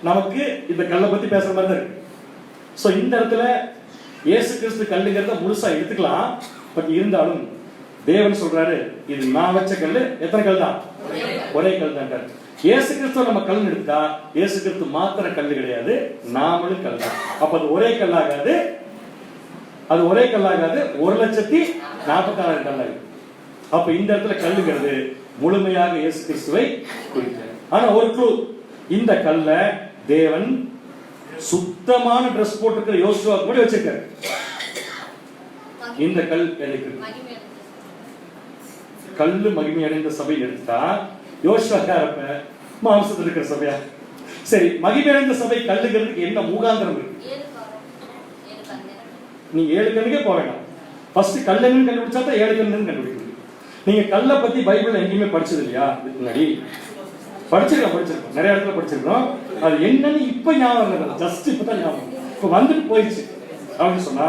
[SPEAKER 1] நமக்கு இந்த கல்லை பத்தி பேசுற மாதிரி தான் இருக்கு. ஸோ இந்த இடத்துல இயேசு கிறிஸ்து கல்லுங்கிறத முழுசா எடுத்துக்கலாம். பட் இருந்தாலும் தேவன் சொல்றாரு இது நான் வச்ச கல்லு. எத்தனை கல் தான்? ஒரே கல் தான். இயேசு கிறிஸ்துவ நம்ம கல் எடுத்தா இயேசு கிறிஸ்து மாத்திர கல்லு கிடையாது, நாமளும் கல் தான். அப்ப அது ஒரே கல்லாகாது, அது ஒரே கல்லாகாது, 1,46,000 கல்லாகுது. அப்ப இந்த இடத்துல கல்லுங்கிறது முழுமையாக இயேசு கிறிஸ்துவை குறிக்கிறது. ஆனா ஒரு க்ளூ, இந்த கல்ல தேவன் சுத்தமான டிரெஸ் போட்டிருக்கிற யோசுவா கூட வச்சிருக்காரு. இந்த கல் எதுக்கு? கல்லு மகிமை அடைந்த சபை எடுத்தா யோசுவா யாரப்ப? மாம்சத்தில் இருக்கிற சபையா? சரி, மகிமை அடைந்த சபை கல்லுங்கிறதுக்கு என்ன முகாந்திரம் இருக்கு? நீ 7 கண்ணுக்கே போக வேண்டாம். ஃபர்ஸ்ட் கல்லுன்னு கண்டுபிடிச்சா தான் 7 கண்ணுன்னு கண்டுபிடிக்கணும். நீங்க கல்லை பத்தி பைபிள் எங்கேயுமே படிச்சது இல்லையா? முன்னாடி படிச்சிருக்கோம், நிறைய இடத்துல படிச்சிருக்கோம். அது என்னன்னு இப்ப ஞாபகம், ஜஸ்ட் இப்பதான் ஞாபகம், இப்ப வந்துட்டு போயிடுச்சு அப்படின்னு சொன்னா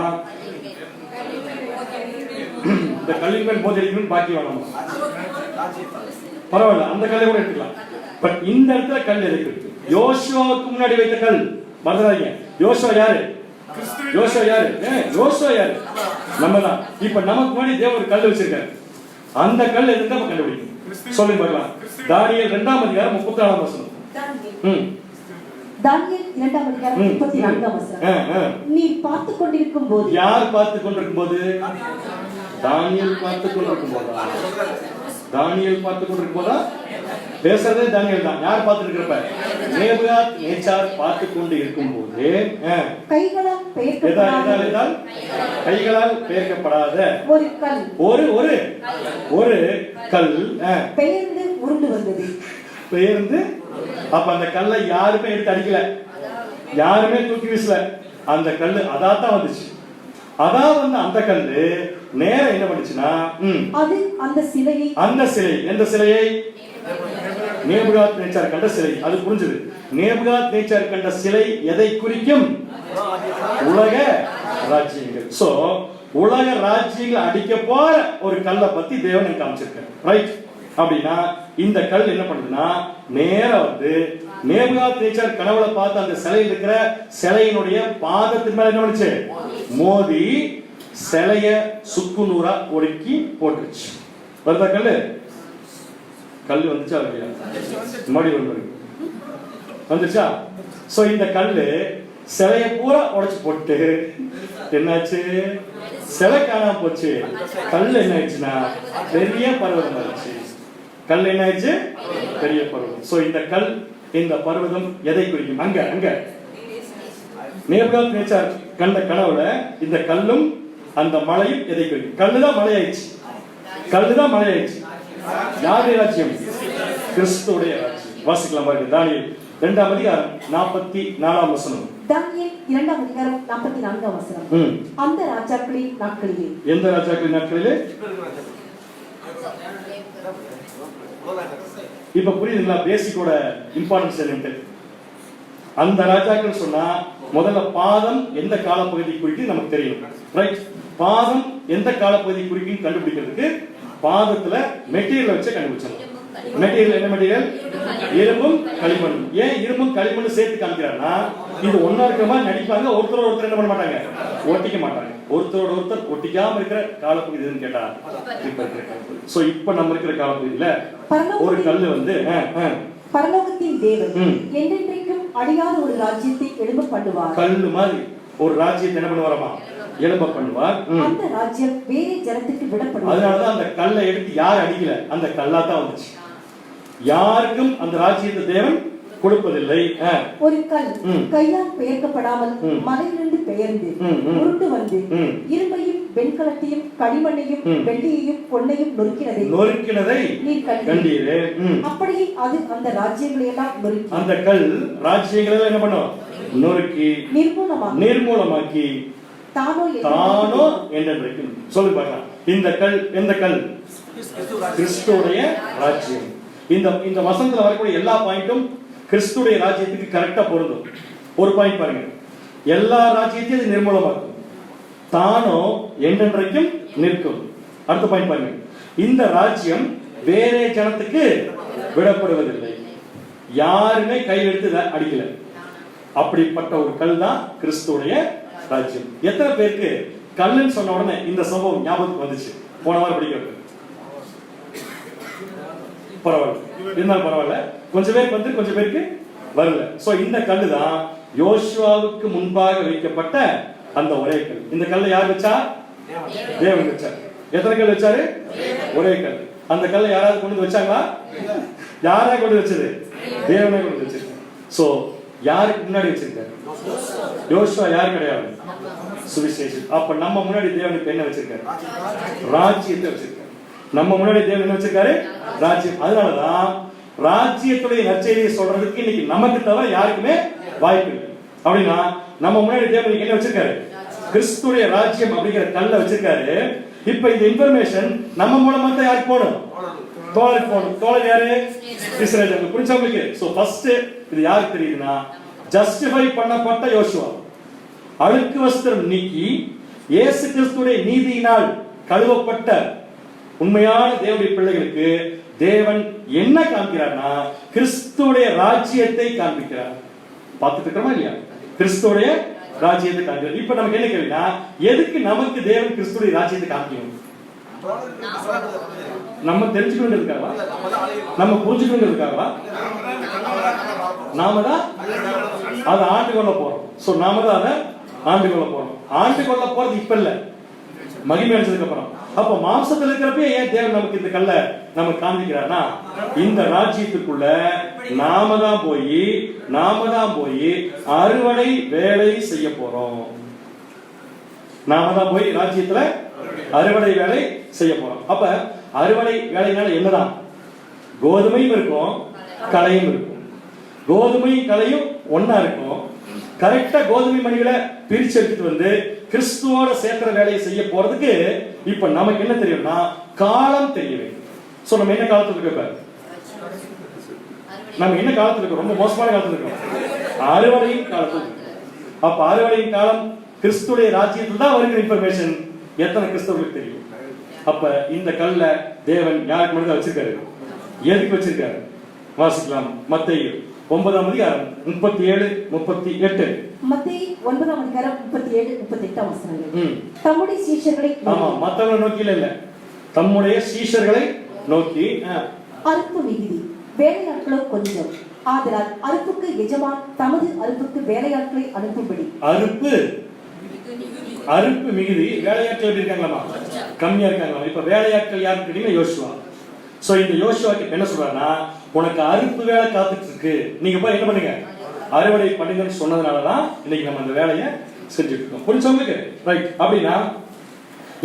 [SPEAKER 1] இந்த கல்லின் மேல் போதை அடிக்கணும்னு பாக்கி வேணாமா? பரவாயில்ல, அந்த கல்லை கூட எடுத்துக்கலாம். பட் இந்த இடத்துல கல் எதுக்கு இருக்கு? யோசுவாவுக்கு முன்னாடி வைத்த கல் மறந்துடாதீங்க. யோசுவா யாரு? யோசுவா யாரு? யோசுவா யாரு? நம்ம தான். இப்ப நமக்கு முன்னாடி தேவன் ஒரு கல் வச்சிருக்காரு. அந்த கல் எதுக்கு நம்ம கண்டுபிடிக்கணும்? சொல்லுங்க பார்க்கலாம். தானியேல் 2ஆம் அதிகாரம் 34ஆம் வசனம்.
[SPEAKER 2] தானியேல் 2ஆம் அதிகாரம் 34ஆம் வசனம். நீ பார்த்து கொண்டிருக்கும் போது.
[SPEAKER 1] யார் பார்த்து கொண்டிருக்கும் போது? தானியேல் பார்த்து கொண்டிருக்கும் போதா? தானியேல் பார்த்து கொண்டிருக்கும் போதா? பேசுறதே தானியேல் தான். யார் பார்த்து இருக்கிறப்ப? நேபுகாத் நேச்சார் பார்த்து கொண்டு இருக்கும் போது
[SPEAKER 2] கைகளால்
[SPEAKER 1] பெயர்க்கப்படாத
[SPEAKER 2] ஒரு கல்,
[SPEAKER 1] ஒரு கல்
[SPEAKER 2] பெயர்ந்து உருண்டு வந்தது.
[SPEAKER 1] பெயர்ந்து, அப்ப அந்த கல்லை யாருமே எடுத்து அடிக்கல, யாருமே தூக்கி வீசல. அந்த கல்லு அதான் வந்துச்சு. அதான் வந்து அந்த கல்லு நேரம் என்ன பண்ணுச்சுன்னா
[SPEAKER 2] அது அந்த சிலை,
[SPEAKER 1] எந்த சிலையை? நேபுகாத் நேச்சார் கண்ட சிலை. அது புரிஞ்சது. நேபுகாத் நேச்சார் கண்ட சிலை எதை குறிக்கும்? உலக ராஜ்யங்கள். சோ உலக ராஜ்யங்கள் அடிக்க போற ஒரு கல்லை பத்தி தேவன் காமிச்சிருக்காரு. ரைட்? அப்படின்னா இந்த கல் என்ன பண்ணுதுன்னா நேரா வந்து நேபுகாத் நேச்சார் கனவுல பார்த்து அந்த சிலையில் இருக்கிற சிலையினுடைய பாதத்தின் மேல என்ன பண்ணுச்சு? மோதி சிலைய சுக்குநூறா ஒடுக்கி போட்டுருச்சு. வருதா கல்லு? கல்லு வந்துச்சா இல்லையா? மடி வந்துச்சா? சோ இந்த கல்லு சிலைய பூரா உடைச்சு போட்டு என்னாச்சு? சிலை காணாம போச்சு. கல் என்ன ஆயிடுச்சுன்னா பெரிய பர்வதம் ஆயிடுச்சு. கல் என்ன ஆயிடுச்சு? பெரிய பர்வதம். சோ இந்த கல், இந்த பர்வதம் எதை குறிக்கும்? அங்க நேபுகாத் நேச்சார் கண்ட கனவுல இந்த கல்லும் அந்த மலையும் எதை குறிக்கும்? கல்லுதான் மலையாயிடுச்சு. யாருடைய ராஜ்யம்? கிறிஸ்துவுடைய ராஜ்யம். வாசிக்கலாம் பாருங்க. தானியேல் 2ஆம் அதிகாரம் 44ஆம் வசனம்.
[SPEAKER 2] தானியேல் 2ஆம் அதிகாரம் 44ஆம் வசனம். அந்த ராஜாக்களின் நாட்களிலே. எந்த ராஜாக்களின் நாட்களிலே?
[SPEAKER 1] இப்ப புரியுதுங்களா பேசிக்கோட இம்பார்ட்டன்ஸ் என்னன்னு? அந்த ராஜாக்கள் சொன்னா முதல்ல பாதம் எந்த காலப்பகுதி குறிக்கும் நமக்கு தெரியும். ரைட்? பாதம் எந்த காலப்பகுதி குறிக்கும் கண்டுபிடிக்கிறதுக்கு பாதத்துல மெட்டீரியல் வச்சு கண்டுபிடிச்சோம். மெட்டீரியல் என்ன மெட்டீரியல்? இரும்பும் களிமண். ஏன் இரும்பும் களிமண் சேர்த்து காமிக்கிறாங்கன்னா இது ஒன்னா இருக்கிற மாதிரி நடிப்பாங்க. ஒருத்தர் என்ன பண்ண மாட்டாங்க, ஒட்டிக்க மாட்டாங்க. ஒருத்தர் ஒட்டிக்காம இருக்கிற காலப்பகுதி எதுன்னு கேட்டா இப்ப இருக்கிற காலப்பகுதி. சோ இப்ப நம்ம இருக்கிற காலப்பகுதியில ஒரு கல்லு வந்து
[SPEAKER 2] பரலோகத்தின் தேவன் என்றென்றைக்கும் அழியாத ஒரு ராஜ்யத்தை எழும்ப பண்ணுவார்.
[SPEAKER 1] கல்லு மாதிரி ஒரு ராஜ்யத்தை என்ன பண்ணுவாரமா? எழும்ப பண்ணுவார்.
[SPEAKER 2] அந்த ராஜ்யம் வேற ஜனத்துக்கு விடப்படும்.
[SPEAKER 1] அதனாலதான் அந்த கல்லை எடுத்து யார் அடிக்கல, அந்த கல்லா தான் வந்துச்சு. யாருக்கும் அந்த ராஜ்யத்தை தேவன் கொடுப்பதில்லை.
[SPEAKER 2] ஒரு கல் கையால் பெயர்க்கப்படாமல் மலையிலிருந்து பெயர்ந்து உருண்டு வந்து இரும்பையும் வெண்கலத்தையும் களிமண்ணையும் வெள்ளியையும் பொன்னையும் நொறுக்கினதை நீர் கண்டீரே. அப்படியே அது அந்த ராஜ்யங்களை எல்லாம் நொறுக்கி,
[SPEAKER 1] அந்த கல் ராஜ்யங்களை எல்லாம் என்ன பண்ணும்? நொறுக்கி நிர்மூலமாக்கி தானோ என்றென்றைக்கு. சொல்லி பார்க்கலாம். இந்த கல் எந்த கல்? கிறிஸ்துவுடைய ராஜ்யம். இந்த வசனத்துல வரக்கூடிய எல்லா பாயிண்டும் கிறிஸ்துடைய ராஜ்யத்துக்கு கரெக்டா பொருந்தும். ஒரு பாயிண்ட் பாருங்க, எல்லா ராஜ்யத்தையும் அது நிர்மூலமாக்கும், தானோ என்றென்றைக்கும் நிற்கும். அடுத்த பாயிண்ட் பாருங்க. இந்த ராஜ்யம் வேறே ஜனத்துக்கு விடப்படுவதில்லை. யாருமே கையில் எடுத்து அடிக்கல. அப்படிப்பட்ட ஒரு கல் தான் கிறிஸ்துடைய ராஜ்யம். எத்தனை பேருக்கு கல்லுன்னு சொன்ன உடனே இந்த சம்பவம் ஞாபகத்துக்கு வந்துச்சு? போன வாரம் படிக்கிறது பரவாயில்ல, இருந்தாலும் பரவாயில்ல. கொஞ்சம் பேருக்கு வந்து கொஞ்சம் பேருக்கு வரல. சோ இந்த கல்லு தான் யோசுவாவுக்கு முன்பாக வைக்கப்பட்ட அந்த ஒரே கல். இந்த கல்லை யார் வச்சா? தேவன் வச்சார். எத்தனை கல் வச்சாரு? ஒரே கல். அந்த கல்லை யாராவது கொண்டு வச்சாங்களா? யாரா கொண்டு வச்சது? தேவனே கொண்டு வச்சிருக்காரு. சோ யாருக்கு முன்னாடி வச்சிருக்காரு? யோசுவா யாரு கிடையாது, சுவிசேஷம். அப்ப நம்ம முன்னாடி தேவனுக்கு என்ன வச்சிருக்காரு? ராஜ்யத்தை வச்சிருக்காரு. நம்ம முன்னாடி தேவன் என்ன வச்சிருக்காரு? ராஜ்யம். அதனாலதான் ராஜ்யத்துடைய நற்செய்தியை சொல்றதுக்கு இன்னைக்கு நமக்கு தவிர யாருக்குமே வாய்ப்பு இல்லை. அப்படின்னா நம்ம முன்னாடி தேவன் என்ன வச்சிருக்காரு? கிறிஸ்துடைய ராஜ்யம் அப்படிங்கிற கல்ல வச்சிருக்காரு. இப்ப இந்த இன்ஃபர்மேஷன் நம்ம மூலமா தான் யாருக்கு போகணும்? தோழருக்கு போகணும். தோழர் யாரு? இஸ்ரவேல். புரிஞ்சவங்களுக்கு. சோ ஃபர்ஸ்ட் இது யாருக்கு தெரியுதுன்னா, ஜஸ்டிஃபை பண்ணப்பட்ட யோசுவா, அழுக்கு வஸ்திரம் நீக்கி இயேசு கிறிஸ்துடைய நீதியினால் கழுவப்பட்ட உண்மையான தேவனுடைய பிள்ளைகளுக்கு தேவன் என்ன காண்பிக்கிறார்னா, கிறிஸ்துடைய ராஜ்யத்தை காண்பிக்கிறார். பார்த்துட்டு இருக்கிறோமா இல்லையா? கிறிஸ்துடைய ராஜ்யத்தை காண்பிக்கிறார். இப்ப நமக்கு என்ன கேள்வினா, எதுக்கு நமக்கு தேவன் கிறிஸ்துடைய ராஜ்யத்தை காண்பிக்கணும்? நம்ம தெரிஞ்சுக்கணுன்றதுக்காகவா? நம்ம புரிஞ்சுக்கணுன்றதுக்காகவா? நாம தான் அதை ஆண்டு கொள்ள போறோம். சோ நாம தான் அதை ஆண்டு கொள்ள போறோம். ஆண்டு கொள்ள போறது இப்ப இல்ல, மகிமை அடைஞ்சதுக்கு அப்புறம். அப்ப மாம்சத்தில் இருக்கிறப்ப ஏன் தேவன் நமக்கு இந்த கல்ல நமக்கு காண்பிக்கிறார்னா, இந்த ராஜ்யத்துக்குள்ள நாம தான் போய் அறுவடை வேலை செய்ய போறோம். நாம தான் போய் ராஜ்யத்துல அறுவடை வேலை செய்ய போறோம். அப்ப அறுவடை வேலைனால என்னதான்? கோதுமையும் இருக்கும், களையும் இருக்கும். கோதுமையும் களையும் ஒன்னா இருக்கும். கரெக்டா கோதுமை மணிகளை பிரிச்சு எடுத்துட்டு வந்து கிறிஸ்துவோட சேர்க்கிற வேலையை செய்ய போறதுக்கு இப்ப நமக்கு என்ன தெரியும்னா, காலம் தெரிய வேண்டும். சோ நம்ம என்ன காலத்துல இருக்கோம்? நம்ம என்ன காலத்துல இருக்கோம்? ரொம்ப மோசமான காலத்துல இருக்கோம். அறுவடையின் காலத்துல. அப்ப அறுவடையின் காலம் கிறிஸ்துடைய ராஜ்யத்துல தான் வருகிற இன்ஃபர்மேஷன் எத்தனை கிறிஸ்தவர்களுக்கு தெரியும்? அப்ப இந்த கல்ல தேவன் யாருக்கு மட்டும் வச்சிருக்காரு? எதுக்கு வச்சிருக்காரு? வாசிக்கலாம். மத்தேயு 9ஆம் அதிகாரம் 37, 38.
[SPEAKER 2] மத்தேயு 9ஆம் அதிகாரம் 37, 38 வசனங்கள். தம்முடைய சீஷர்களை,
[SPEAKER 1] ஆமா, மத்தவங்களை நோக்கி இல்ல, தம்முடைய சீஷர்களை நோக்கி,
[SPEAKER 2] அறுப்பு மிகுதி, வேலையாட்களோ கொஞ்சம், ஆதலால் அறுப்புக்கு எஜமான் தமது அறுப்புக்கு வேலையாட்களை அனுப்பும்படி. அறுப்பு மிகுதி, வேலையாட்கள் எப்படி இருக்காங்களாமா? கம்மியா இருக்காங்களா? இப்ப வேலையாட்கள் யாருன்னு கேட்டீங்கன்னா யோசுவா. சோ இந்த யோசுவாக்கு என்ன சொல்றாருன்னா, உனக்கு அறுப்பு வேலை காத்துட்டு இருக்கு, நீங்க போய் என்ன பண்ணுங்க, அறுவடை பண்ணுங்கன்னு சொன்னதுனாலதான் இன்னைக்கு நம்ம அந்த வேலையை செஞ்சுட்டு இருக்கோம். புரிஞ்சவங்களுக்கு ரைட்? அப்படின்னா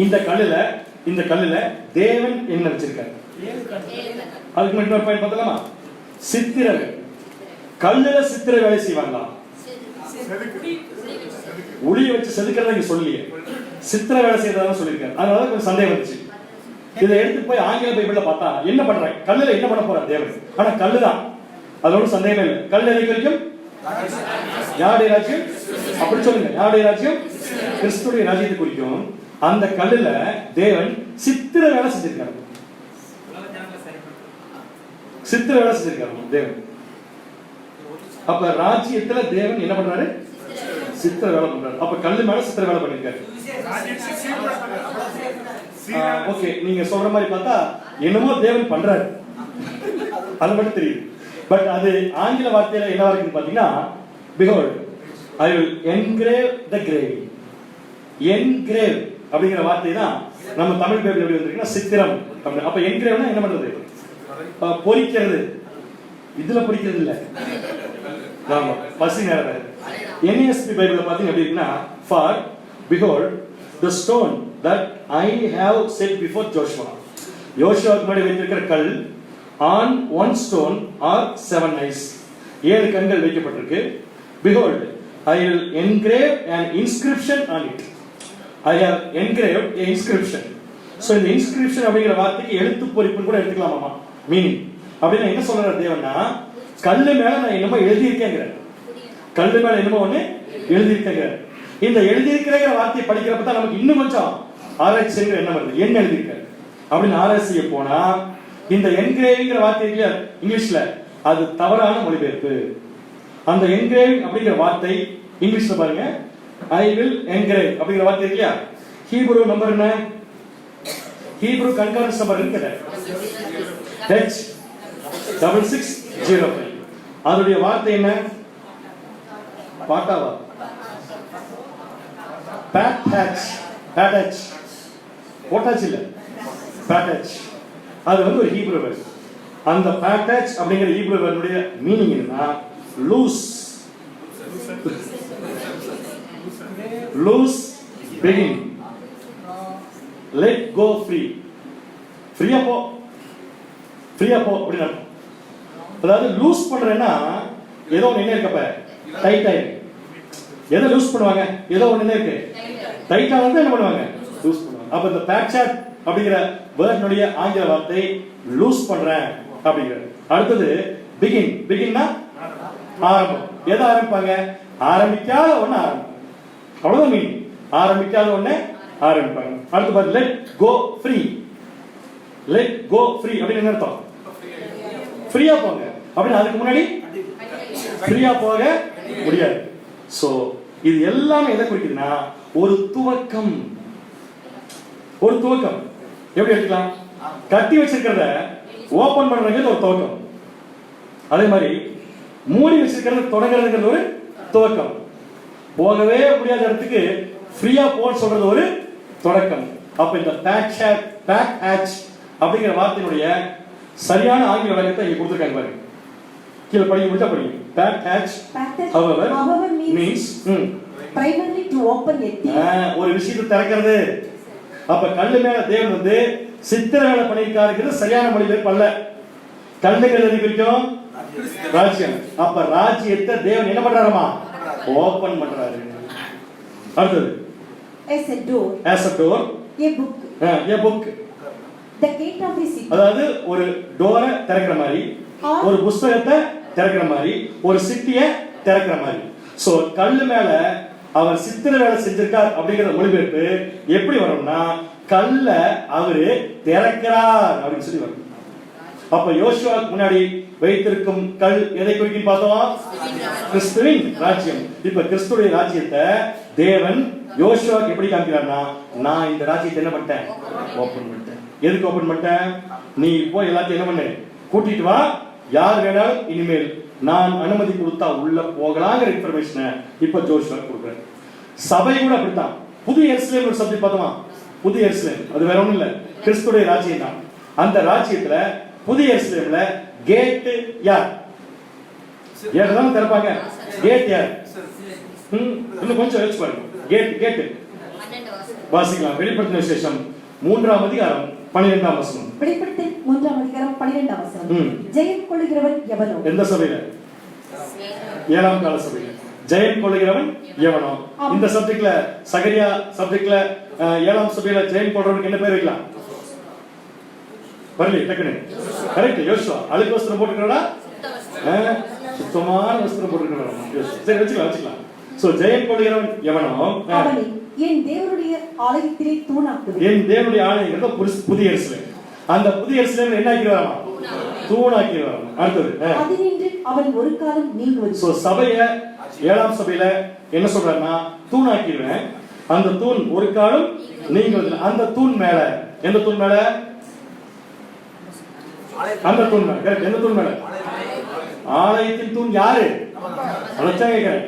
[SPEAKER 2] இந்த கல்லுல தேவன் என்ன வச்சிருக்காரு? அதுக்கு மட்டும் ஒரு பாயிண்ட் பார்த்தலாமா? சித்திர கல்லுல சித்திர வேலை செய்வாங்களா? உளிய வச்சு செதுக்கிறத இங்க சொல்லலையே, சித்திர வேலை செய்யறதா சொல்லியிருக்காரு. அதனால கொஞ்சம் சந்தேகம் வந்துச்சு. இதை எடுத்து போய் ஆங்கில பைபிள்ல பார்த்தா என்ன பண்றாங்க? கல்லுல என்ன பண்ண போறார் தேவன்? ஆனா கல்லுதான், அதோட சந்தேகமே இல்லை. கல் எதை குறிக்கும்? யாருடைய ராஜ்யம்? அப்படி சொல்லுங்க. யாருடைய ராஜ்யம்? கிறிஸ்துடைய ராஜ்யத்தை குறிக்கும். அந்த கல்லுல தேவன் சித்திர வேலை செஞ்சிருக்காரு. சித்திர வேலை செஞ்சிருக்காரு தேவன். அப்ப ராஜ்யத்துல தேவன் என்ன பண்றாரு? சித்திர வேலை பண்றாரு. அப்ப கல்லு மேல சித்திர வேலை பண்ணிருக்காரு. ஓகே, நீங்க சொல்ற மாதிரி பார்த்தா என்னமோ தேவன் பண்றாரு, அது மட்டும் தெரியுது. பட் அது ஆங்கில வார்த்தையில என்ன இருக்குன்னு பாத்தீங்கன்னா, behold I will engrave the grave. engrave அப்படிங்கிற வார்த்தை தான் நம்ம தமிழ் பைபிள் எப்படி வந்திருக்குன்னா சித்திரம். அப்ப என்கிரேவ்னா என்ன பண்றது? பொறிக்கிறது. இதுல பொறிக்கிறது இல்ல, ஆமா, பசி நேரம். NASB பைபிள்ல பாத்தீங்க எப்படி இருக்குன்னா, for behold the stone that I have set before Joshua. யோசுவாவுக்கு முன்னாடி வைத்திருக்கிற கல், on one stone are 7 eyes. 7 கண்கள் வைக்கப்பட்டிருக்கு. Behold I will engrave an inscription on it. I have engraved an inscription. So இந்த inscription அப்படிங்கிற வார்த்தைக்கு எழுத்து பொறிப்புன்னு கூட எடுத்துக்கலாமா மீனிங்? அப்படின்னா என்ன சொல்ற தேவன்னா, கல்லு மேல நான் என்னமோ எழுதி இருக்கேங்கிற, கல்லு மேல என்னமோ ஒண்ணு எழுதி இருக்கேங்கிற. இந்த எழுதி இருக்கிற வார்த்தையை படிக்கிறப்ப தான் நமக்கு இன்னும் கொஞ்சம் ஆராய்ச்சி செய்கிற என்ன வருது. என்ன எழுதி இருக்காரு?
[SPEAKER 1] அப்படின்னு ஆராய்ச்சி செய்ய போனா இந்த என்கிரேவிங்கிற வார்த்தை இல்லையா இங்கிலீஷ்ல, அது தவறான மொழிபெயர்ப்பு. அந்த என்கிரேவிங் அப்படிங்கிற வார்த்தை இங்கிலீஷ்ல பாருங்க, ஐ வில் என்கிரேவ் அப்படிங்கிற வார்த்தை இல்லையா, ஹீப்ரு நம்பர் என்ன, ஹீப்ரு கன்கரன்ஸ் நம்பர் இருக்குது H6605. அதனுடைய வார்த்தை என்ன, பாட்டாவா, பேட்டச் போட்டாச்சு இல்ல, பேட்டச். அது வந்து ஒரு ஹீப்ரு வேர்ட். அந்த பேட்டச் அப்படிங்கிற ஹீப்ரு வேர்டுடைய மீனிங் என்னன்னா loose, loose begin, let go free, ஃப்ரீயா போ, ஃப்ரீயா போ அப்படின்னு அர்த்தம். அதாவது லூஸ் பண்றேன்னா ஏதோ ஒன்று என்ன இருக்கப்ப டைட் ஆயிருக்கு. எதை லூஸ் பண்ணுவாங்க, ஏதோ ஒன்று என்ன இருக்கு டைட்டா வந்து என்ன பண்ணுவாங்க, லூஸ் பண்ணுவாங்க. அப்ப இந்த பேட்சாட் அப்படிங்கிற வேர்டுடைய ஆங்கில வார்த்தை லூஸ் பண்றேன் அப்படிங்கிறது. அடுத்தது பிகின், பிகின்னா ஆரம்பம். எதை ஆரம்பிப்பாங்க, ஆரம்பிக்காத ஒண்ணு ஆரம்பிப்பாங்க, அவ்வளவுதான் மீனிங். ஆரம்பிக்காத ஒண்ணு ஆரம்பிப்பாங்க. அடுத்து பாரு, let go free, let go free அப்படின்னு என்ன அர்த்தம், ஃப்ரீயா போங்க அப்படின்னு. அதுக்கு முன்னாடி ஃப்ரீயா போக முடியாது. சோ இது எல்லாமே எதை குறிக்குதுன்னா ஒரு துவக்கம், ஒரு துவக்கம். எப்படி எடுத்துக்கலாம், கட்டி வச்சிருக்கிறத ஓபன் பண்றது ஒரு துவக்கம், அதே மாதிரி மூடி வச்சிருக்கிறது தொடங்குறதுங்கிறது ஒரு துவக்கம், போகவே முடியாத இடத்துக்கு ஃப்ரீயா போன்னு சொல்றது ஒரு தொடக்கம். அப்ப இந்த பேக் ஹேட்ச் அப்படிங்கிற வார்த்தையினுடைய சரியான ஆங்கில வழக்கத்தை இங்க கொடுத்திருக்காங்க பாருங்க. கீழ படிக்க முடிஞ்சா படிங்க. பேக் ஹேட்ச் however means
[SPEAKER 2] primarily to open a thing.
[SPEAKER 1] ஒரு விஷயத்தை திறக்கிறது. அப்ப கல்லு மேல தேவன் வந்து சித்திர வேலை பண்ணிருக்காருங்கிறது சரியான மொழிபெயர்ப்பு அல்ல. கல்லுகள் எது குறிக்கும், ராஜ்யம். அப்ப ராஜ்யத்தை தேவன் என்ன பண்றாருமா, ஓபன் பண்றாரு. அடுத்தது
[SPEAKER 2] as a door, a book,
[SPEAKER 1] a book,
[SPEAKER 2] the gate of the city.
[SPEAKER 1] அதாவது ஒரு டோரை திறக்கிற மாதிரி, ஒரு புத்தகத்தை திறக்கிற மாதிரி, ஒரு சிட்டியை திறக்கிற மாதிரி. சோ கல்லு மேல அவர் சித்திர வேலை செஞ்சிருக்கார் அப்படிங்கிற மொழிபெயர்ப்பு எப்படி வரும்னா கல்ல அவரு திறக்கிறார் அப்படின்னு சொல்லி வரும். அப்ப யோசுவாவுக்கு முன்னாடி வைத்திருக்கும் கல் எதை குறிக்கும் பார்த்தோம், கிறிஸ்துவின் ராஜ்யம். இப்ப கிறிஸ்துடைய ராஜ்யத்தை தேவன் யோசுவாவுக்கு எப்படி காமிக்கிறார்னா, நான் இந்த ராஜ்யத்தை என்ன பண்ணிட்டேன், ஓபன் பண்ணிட்டேன். எதுக்கு ஓபன் பண்ணிட்டேன், நீ இப்போ எல்லாத்தையும் என்ன பண்ணு, கூட்டிட்டு வா, யார் வேணாலும் இனிமேல் நான் அனுமதி கொடுத்தா உள்ள போகலாங்கிற இன்ஃபர்மேஷனை இப்ப ஜோஷுவா கொடுக்குறேன். சபை கூட அப்படித்தான். புது எருசலேம் ஒரு சப்ஜெக்ட் பார்த்தோமா, புது எருசலேம் அது வேற ஒண்ணும் இல்ல, கிறிஸ்துடைய ராஜ்யம் தான். அந்த ராஜ்யத்துல புது எருசலேம்ல கேட் யார், யாரெல்லாம் திறப்பாங்க, கேட் யார், இன்னும் கொஞ்சம் யோசிச்சு பாருங்க. கேட் வாசிக்கலாம். வெளிப்படுத்தின விசேஷம் 3ஆம் அதிகாரம் 12ஆம் வசனம்.
[SPEAKER 2] வெளிப்படுத்தல் 3ஆம் அதிகாரம் 12ஆம் வசனம். ஜெயம் கொள்ளுகிறவன் எவனோ.
[SPEAKER 1] எந்த சபையில, 7ஆம் கால சபையில ஜெயம் கொள்ளுகிறவன் எவனோ. இந்த சப்ஜெக்ட்ல சகரியா சப்ஜெக்ட்ல 7ஆம் சபையில ஜெயம் கொள்றவனுக்கு என்ன பேர் வைக்கலாம், வரல டக்குனு கரெக்ட். யோசுவா அழுக்கு வஸ்திரம் போட்டுக்கிறடா, சுத்தமான வஸ்திரம் போட்டுக்கிறடா. சரி வச்சுக்கலாம். சோ ஜெயம் கொள்ளுகிறவன் எவனோ
[SPEAKER 2] அவனை என் தேவனுடைய ஆலயத்திலே தூணாக்குவேன்.
[SPEAKER 1] என் தேவனுடைய ஆலயம் புதிய எருசலேம். அந்த புதிய எருசலேம் என்ன ஆக்கிடுவாராமா, தூணாக்கிடுவாராமா. அடுத்தது
[SPEAKER 2] அதினின்று அவன் ஒரு காலம் நீங்குவது.
[SPEAKER 1] சோ சபைய 7ஆம் சபையில என்ன சொல்றாருன்னா தூணாக்கிடுவேன், அந்த தூண் ஒரு காலம் நீங்குவது. அந்த தூண் மேல, எந்த தூண் மேல, அந்த தூண் மேல, கரெக்ட். எந்த தூண் மேல, ஆலயத்தின் தூண் யாரு,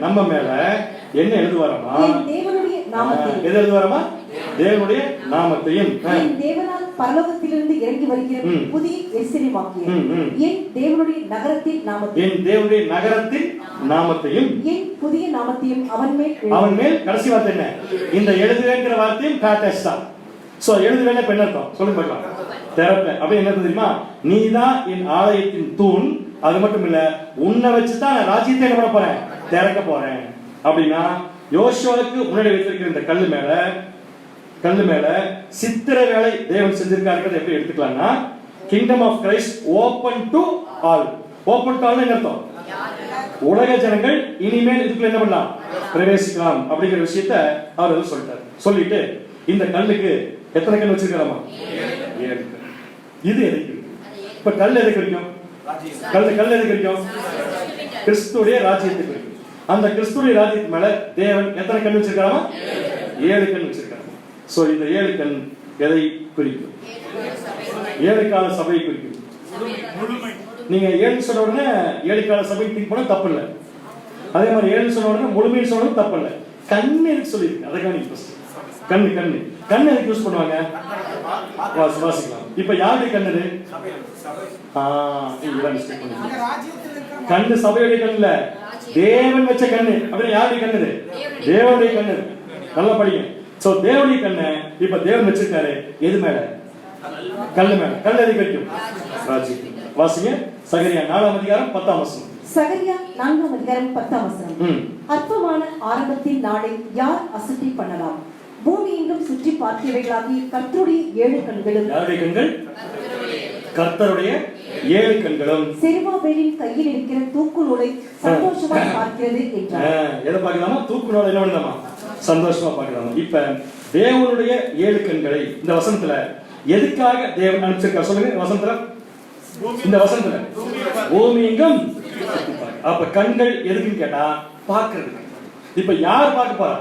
[SPEAKER 1] நம்ம மேல என்ன எழுதுவாராமா,
[SPEAKER 2] தேவனுடைய நாமத்தையும்.
[SPEAKER 1] எது எழுதுவாராமா, தேவனுடைய நாமத்தையும்.
[SPEAKER 2] என் தேவனால் பரலோகத்திலிருந்து இறங்கி வருகிற புதிய எருசலேமாகிய என் தேவனுடைய நகரத்தின் நாமத்தையும்,
[SPEAKER 1] என் தேவனுடைய நகரத்தின் நாமத்தையும்,
[SPEAKER 2] என் புதிய நாமத்தையும் அவன் மேல்.
[SPEAKER 1] கடைசி வார்த்தை என்ன, இந்த எழுதுவேங்கிற வார்த்தையும் பேட்டஸ் தான். சோ எழுதுவேன்னா என்ன அர்த்தம் சொல்லுங்க பார்க்கலாம், திறப்பேன். அப்படி என்ன தெரியுமா, நீதான் என் ஆலயத்தின் தூண். அது மட்டும் இல்ல, உன்னை வச்சுதான் ராஜ்யத்தை என்ன பண்ண போறேன், திறக்க போறேன். அப்படின்னா யோசுவாவுக்கு முன்னாடி வைத்திருக்கிற இந்த கல்லு மேல சித்திர வேலை தேவன் செஞ்சிருக்காருங்கிறத எப்படி எடுத்துக்கலாம்னா, kingdom of Christ open to all. Open to all என்ன அர்த்தம், உலக ஜனங்கள் இனிமேல் இதுக்குள்ள என்ன பண்ணலாம், பிரவேசிக்கலாம் அப்படிங்கிற விஷயத்தை அவர் சொல்லிட்டார். சொல்லிட்டு இந்த கல்லுக்கு எத்தனை கல் வச்சிருக்காராமா, 7 கல். இது எதை குறிக்கும்? இப்ப கல் எதை குறிக்கும்? கல் எதை குறிக்கும்? கிறிஸ்துடைய ராஜ்யத்தை குறிக்கும். அந்த கிறிஸ்துடைய ராஜ்யத்து மேல தேவன் எத்தனை கண் வச்சிருக்காரா? 7 கண் வச்சிருக்காரு. சோ இந்த 7 கண் எதை குறிக்கும்? 7 கால சபையை குறிக்கும். நீங்க 7 சொன்ன உடனே 7 கால சபை திங்க் பண்ண தப்பு இல்லை. அதே மாதிரி 7 சொன்ன உடனே முழுமையை சொன்னது தப்பு இல்லை. கண் எதுக்கு சொல்லியிருக்கு அதை கவனிங்க ஃபர்ஸ்ட். கண் எதுக்கு யூஸ் பண்ணுவாங்க? வாசிக்கலாம். இப்ப யாருடைய கண் இது? கண்ணு சபையுடைய கண் இல்ல, தேவன் வச்ச கண்ணு. அப்படின்னா யாருடைய கண் இது? தேவனுடைய கண்ணு. நல்லா படிங்க. சோ தேவனுடைய கண்ணு இப்ப தேவன் வச்சிருக்காரு எது மேல? கல்லு மேல. கல் எதை குறிக்கும்? ராஜ்யம். வாசிங்க சகரியா 4ஆம் அதிகாரம் 10ஆம் வசனம்.
[SPEAKER 2] சகரியா 4ஆம் அதிகாரம் 10ஆம் வசனம். அற்பமான ஆரம்பத்தின் நாளை யார் அசட்டை பண்ணலாம்? பூமி எங்கும் சுற்றி பார்க்கிறவைகளாகி கர்த்தருடைய 7 கண்களும். யாருடைய கண்கள்? கர்த்தருடைய 7 கண்களும் செருபாபேலின் கையில் இருக்கிற தூக்கு நூலை சந்தோஷமாக பார்க்கிறது என்றார். எதை பார்க்கலாமா? தூக்கு நூலை என்ன பண்ணலாமா? சந்தோஷமா பார்க்கலாமா? இப்ப தேவனுடைய 7 கண்களை இந்த வசனத்துல எதுக்காக தேவன் அனுப்பிச்சிருக்கார் சொல்லுங்க. வசனத்துல இந்த வசனத்துல பூமி எங்கும். அப்ப கண்கள் எதுக்குன்னு கேட்டா பார்க்கிறதுக்கு. இப்ப யார் பார்க்க போறா?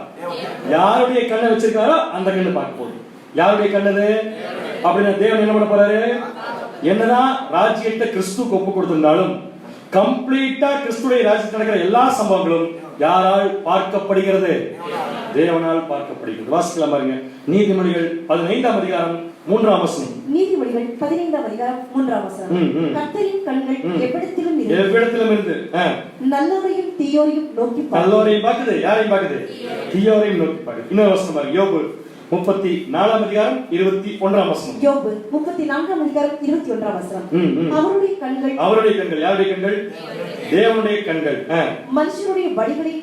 [SPEAKER 2] யாருடைய கண்ணை வச்சிருக்காரோ அந்த கண்ணு பார்க்க போகுது. யாருடைய கண்ணது? அப்படின்னா தேவன் என்ன பண்ண போறாரு? என்னதான் ராஜ்யத்தை கிறிஸ்துவுக்கு ஒப்பு கொடுத்திருந்தாலும் கம்ப்ளீட்டா கிறிஸ்துடைய ராஜ்யத்தில் நடக்கிற எல்லா சம்பவங்களும் யாரால் பார்க்கப்படுகிறது? தேவனால் பார்க்கப்படுகிறது. வாசிக்கலாம் பாருங்க. நீதிமொழிகள் 15ஆம் அதிகாரம் 3ஆம் வசனம். நீதிமொழிகள் 15ஆம் அதிகாரம் 3ஆம் வசனம். கர்த்தரின் கண்கள் எவ்விடத்திலும் இருந்து நல்லோரையும் தீயோரையும் நோக்கி பார்க்குது. நல்லோரையும் பார்க்குது. யாரையும் பார்க்குது? தீயோரையும் நோக்கி பார்க்குது. இன்னொரு வசனம் பாருங்க. யோபு 34ஆம் அதிகாரம் 21ஆம் வசனம். யோபு 34ஆம் அதிகாரம் 21ஆம் வசனம். அவருடைய கண்கள் யாருடைய கண்கள்? தேவனுடைய கண்கள். மனுஷருடைய வழிகளை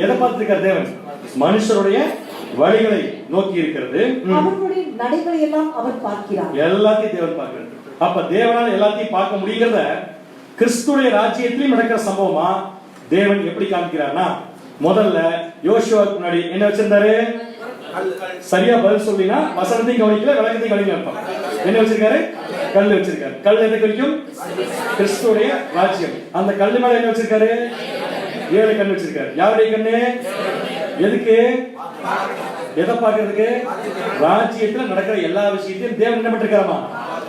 [SPEAKER 2] எதை பார்த்திருக்கார் தேவன்? மனுஷருடைய வழிகளை நோக்கி இருக்கிறது. அவருடைய நடைகளை எல்லாம் அவர் பார்க்கிறார். எல்லாத்தையும் தேவன் பார்க்கிறார். அப்ப தேவனால் எல்லாத்தையும் பார்க்க முடியறத கிறிஸ்துடைய ராஜ்யத்திலும் நடக்கிற சம்பவமா தேவன் எப்படி காமிக்கிறார்னா, முதல்ல யோசுவாவுக்கு முன்னாடி என்ன வச்சிருந்தாரு? சரியா பதில் சொல்லினா வசனத்தையும் கவனிக்கல, விளக்கத்தையும் கவனிக்கல. என்ன வச்சிருக்காரு? கல் வச்சிருக்காரு. கல் எதை குறிக்கும்? கிறிஸ்துடைய ராஜ்யம். அந்த கல்லு மேல என்ன வச்சிருக்காரு? 7 கண் வச்சிருக்காரு. யாருடைய கண்ணு? எதுக்கு? எதை பார்க்கிறதுக்கு? ராஜ்யத்துல நடக்கிற எல்லா விஷயத்தையும் தேவன் என்ன பண்ணிருக்காராமா?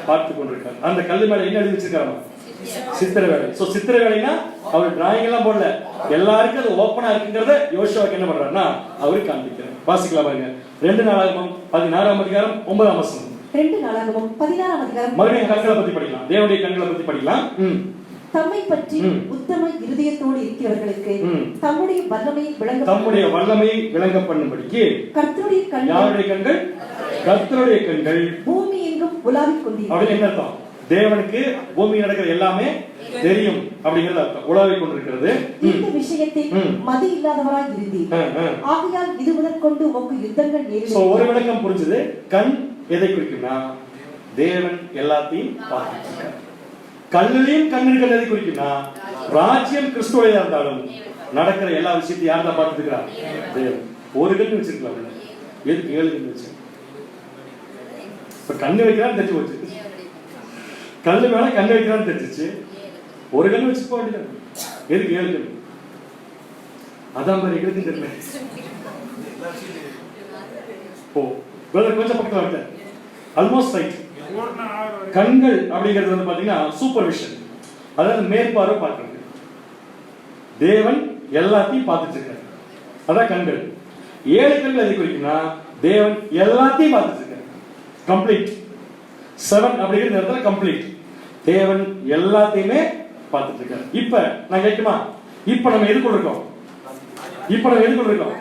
[SPEAKER 2] பார்த்து கொண்டிருக்காரு. அந்த கல்லு மேல என்ன எழுதி வச்சிருக்காராமா? சித்திர வேலை. சோ சித்திர வேலைனா அவர் டிராயிங் எல்லாம் போடல, எல்லாருக்கும் அது ஓபனா இருக்குங்கறத யோசுவாக்கு என்ன பண்றாருன்னா அவரு காண்பிக்கிறார். வாசிக்கலாம் பாருங்க. 2 நாளாகமம் 16ஆம் அதிகாரம் 9ஆம் வசனம். 2 நாளாகமம் 16ஆம் அதிகாரம். மறுபடியும் கண்களை பத்தி படிக்கலாம். தேவனுடைய கண்களை பத்தி படிக்கலாம். தம்மை பற்றி உத்தம இருதயத்தோடு இருக்கிறவர்களுக்கு தம்முடைய வல்லமையை விளங்க பண்ணும்படிக்கு கர்த்தருடைய கண்கள். யாருடைய கண்கள்? கர்த்தருடைய கண்கள் பூமி எங்கும் உலாவிக் கொண்டிருக்கிறது. அப்படி என்ன அர்த்தம்? தேவனுக்கு பூமியில் நடக்கிற எல்லாமே தெரியும் அப்படிங்கிறது அர்த்தம். உலாவிக் கொண்டிருக்கிறது. இந்த விஷயத்தில் மதி இல்லாதவராய் இருந்தீர், ஆகையால் இது முதற்கொண்டு உமக்கு யுத்தங்கள் நேரிடும். சோ ஒரு விளக்கம் புரிஞ்சது. கண் எதை குறிக்கும்னா தேவன் எல்லாத்தையும் பார்த்துட்டு இருக்கார். கல்லிலையும் கண் இருக்கிறது எதை குறிக்கும்னா ராஜ்யம் கிறிஸ்துவையா இருந்தாலும் நடக்கிற எல்லா விஷயத்தையும் யார் தான் பார்த்துட்டு இருக்கிறார்? தேவன். ஒரு கண் வச்சிருக்கலாம். எதுக்கு 7 கண் வச்சு? இப்ப கண்ணு வைக்கிறான்னு தெரிஞ்சு போச்சு. கல்லு மேல கண்ணு வைக்கிறான்னு தெரிஞ்சிச்சு. ஒரு கண்ணு வச்சு போக வேண்டியது. எதுக்கு 7 கண்? அதான் மாதிரி எங்களுக்கு தெரியல. கொஞ்சம் பக்கத்துல வரல. Almost right. கண்கள் அப்படிங்கிறது வந்து பாத்தீங்கன்னா சூப்பர்விஷன், அதாவது மேற்பார்வை பார்க்கிறது. தேவன் எல்லாத்தையும் பார்த்துட்டு இருக்காரு. அதான் கண்கள். 7 கண்கள் எதை குறிக்கும்னா தேவன் எல்லாத்தையும் பார்த்துட்டு இருக்காரு. கம்ப்ளீட். 7 அப்படிங்கிற இடத்துல கம்ப்ளீட். தேவன் எல்லாத்தையுமே பார்த்துட்டு இருக்காரு. இப்ப நான் கேட்குமா, இப்ப நம்ம எதுக்குள்ள இருக்கோம்? கல்லுக்குள்ள இருக்கோம்.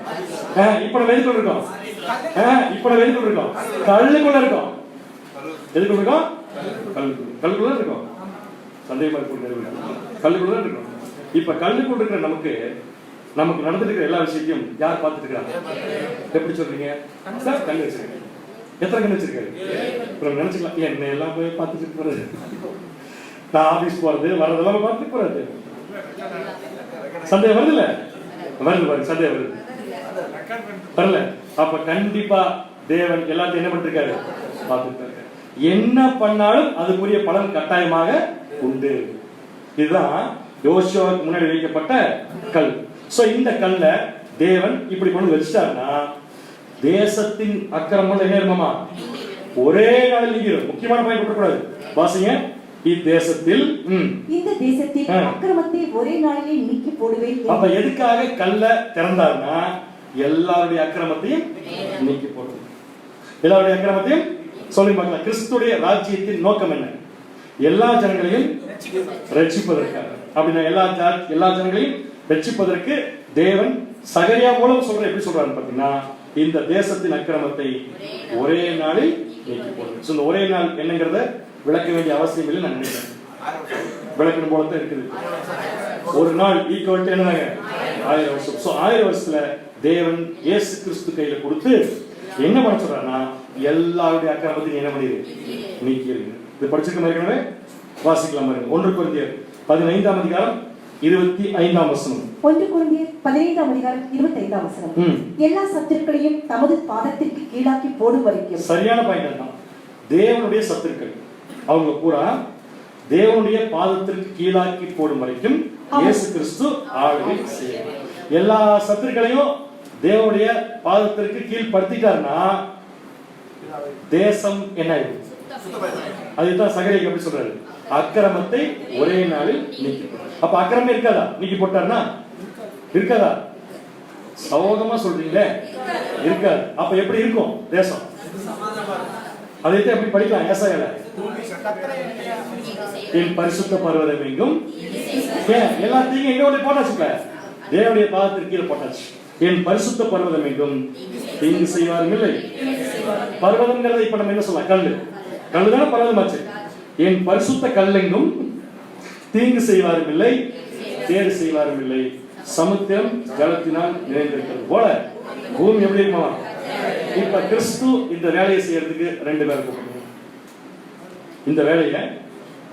[SPEAKER 2] எதுக்குள்ள இருக்கோம்? கல்லுக்குள்ள இருக்கோம். சந்தேகமா கல்லுக்குள்ள இருக்கோம். இப்ப கல்லுக்குள்ள இருக்கிற நமக்கு நடந்துட்டு இருக்கிற எல்லா விஷயத்தையும் யார் பார்த்துட்டு இருக்காங்க? எப்படி சொல்றீங்க? கல் வச்சிருக்கேன். எத்தனை கண் வச்சிருக்காரு? நினைச்சுக்கலாம், என்ன எல்லாம் போய் பார்த்துட்டு போறது, நான் ஆபீஸ் போறது வரதெல்லாம் பார்த்துட்டு போறது. சந்தேகம் வருது இல்ல? வருது. சந்தேகம் வருது வரல. அப்ப கண்டிப்பா தேவன் எல்லாத்தையும் என்ன பண்ணிருக்காரு? பார்த்துட்டு.
[SPEAKER 1] என்ன பண்ணாலும் அதுக்குரிய பலன் கட்டாயமாக உண்டு. இதுதான் யோசுவாவுக்கு முன்னாடி வைக்கப்பட்ட கல். சோ இந்த கல்ல தேவன் இப்படி கொண்டு வச்சிட்டாருன்னா தேசத்தின் அக்கிரமம் என்ன இருக்குமா ஒரே நாளில் நீங்கிடும். முக்கியமான பாயிண்ட் விட்டுறக்கூடாது. வாசிங்க. இத்தேசத்தில்
[SPEAKER 2] இந்த தேசத்தில் அக்கிரமத்தை ஒரே நாளிலே நீக்கி போடுவேன்.
[SPEAKER 1] அப்ப எதுக்காக கல்ல திறந்தாருன்னா எல்லாருடைய அக்கிரமத்தையும் நீக்கி போடுது. எல்லாருடைய அக்கிரமத்தையும் சொல்லி பார்க்கலாம். கிறிஸ்துடைய ராஜ்யத்தின் நோக்கம் என்ன? எல்லா ஜனங்களையும் ரட்சிப்பதற்காக. அப்படின்னா எல்லா ஜனங்களையும் ரட்சிப்பதற்கு தேவன் சகரியா மூலம் சொல்ற எப்படி சொல்றாரு பாத்தீங்கன்னா இந்த தேசத்தின் அக்கிரமத்தை ஒரே நாளில் நீக்கி போடுது. இந்த ஒரே நாள் என்னங்கிறத விளக்க வேண்டிய அவசியம் இல்லை நான் நினைக்கிறேன். விளக்கணும் போலதான் இருக்குது. ஒரு நாள் ஈக்குவல் என்னதாங்க 1000 வருஷம். சோ 1000 வருஷத்துல தேவன் இயேசு கிறிஸ்து கையில கொடுத்து என்ன பண்ண சொல்றாருன்னா எல்லாருடைய அக்கிரமத்தையும் என்ன பண்ணிடு நீக்கிடுங்க. இது படிச்சிருக்க ஏற்கனவே வாசிக்கலாம் பாருங்க. 1 கொரிந்தியர் 15ஆம் அதிகாரம் 25ஆம் வசனம்.
[SPEAKER 2] 1 கொரிந்தியர் 15ஆம் அதிகாரம் 25ஆம் வசனம். எல்லா சத்துருக்களையும் தமது பாதத்திற்கு கீழாக்கி போடும் வரைக்கும்.
[SPEAKER 1] சரியான பாயிண்ட் தான். தேவனுடைய சத்துருக்கள் அவங்க பூரா தேவனுடைய பாதத்திற்கு கீழாக்கி போடும் வரைக்கும் இயேசு கிறிஸ்து ஆளுகை செய்வார். எல்லா சத்துருக்களையும் தேவனுடைய பாதத்திற்கு கீழ்படுத்திட்டாருன்னா தேசம் என்ன ஆயிடும்? அதுதான் சகரியா எப்படி சொல்றாரு? அக்கிரமத்தை ஒரே நாளில் நீக்கி. அப்ப அக்கிரமே இருக்காதா? நீக்கி போட்டாருன்னா இருக்காதா? சோகமா சொல்றீங்களே இருக்காது. அப்ப எப்படி இருக்கும் தேசம்? அதைத்தான் எப்படி படிக்கலாம்? ஏசாயால என் பரிசுத்த பர்வதம் எங்கும் எல்லாத்தையும் எங்க போட்டாச்சுல தேவனுடைய பாதத்திற்கு கீழே போட்டாச்சு. என் பரிசுத்த பர்வதம் எங்கும் தீங்கு செய்வாரும் இல்லை. பர்வதம்ங்கிறத இப்ப நம்ம என்ன சொல்லலாம்? கல்லு. கல்லுதான பர்வதமாச்சு. என் பரிசுத்த கல்லெங்கும் தீங்கு செய்வாரும் இல்லை, கேடு செய்வாரும் இல்லை. சமுத்திரம் ஜலத்தினால் நிறைந்திருக்கிறது போல பூமி எப்படி இருக்குமா? இப்ப கிறிஸ்து இந்த வேலையை செய்யறதுக்கு 2 பேர் கூப்பிடுறாங்க. இந்த வேலையை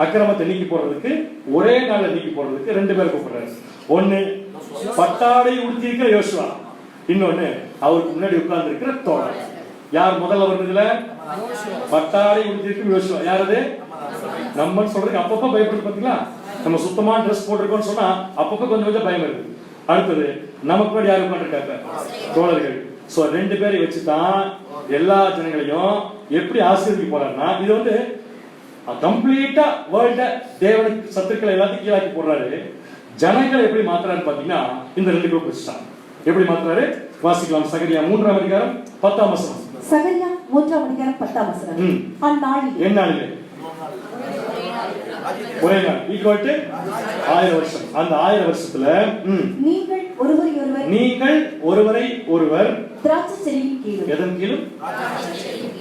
[SPEAKER 1] அக்கிரமத்தை நீக்கி போடுறதுக்கு ஒரே நாள்ல நீக்கி போடுறதுக்கு 2 பேர் கூப்பிடுறாரு. ஒண்ணு பட்டாடை உடுத்தி இருக்கிற யோசுவா, இன்னொன்னு அவருக்கு முன்னாடி உட்கார்ந்து இருக்கிற தோழர். யார் முதல்ல வருதுல? பட்டாடை உடுத்தி இருக்கிற யோசுவா. யாரது? நம்ம சொல்றதுக்கு அப்பப்ப பயப்படுது பாத்தீங்களா? நம்ம சுத்தமா ட்ரெஸ் போட்டிருக்கோம்னு சொன்னா அப்பப்ப கொஞ்சம் கொஞ்சம் பயம் இருக்கு. அடுத்தது நமக்கு முன்னாடி யாரு உட்காந்துருக்காங்க? தோழர்கள். சோ 2 பேரை வச்சுதான் எல்லா ஜனங்களையும் எப்படி ஆசீர்வதிக்க போறாருன்னா இது கம்ப்ளீட்டா வேர்ல்ட தேவனுக்கு சத்துக்களை எல்லாத்தையும் கீழாக்கி போடுறாரு. ஜனங்களை எப்படி மாத்துறாரு பாத்தீங்கன்னா இந்த 2 குரூப் வச்சுட்டான். எப்படி மாத்துறாரு வாசிக்கலாம். சகரியா 3ஆம் அதிகாரம் 10ஆம் வசனம்.
[SPEAKER 2] சகரியா 3ஆம் அதிகாரம் 10ஆம் வசனம். அந்நாளிலே
[SPEAKER 1] எந்நாளிலே ஒரே நாள் ஈக்குவல் டு 1000 வருஷம். அந்த 1000 வருஷத்துல
[SPEAKER 2] நீங்கள் ஒருவரை ஒருவர் திராட்சை செடியின் கீழ்.
[SPEAKER 1] எதன் கீழும்?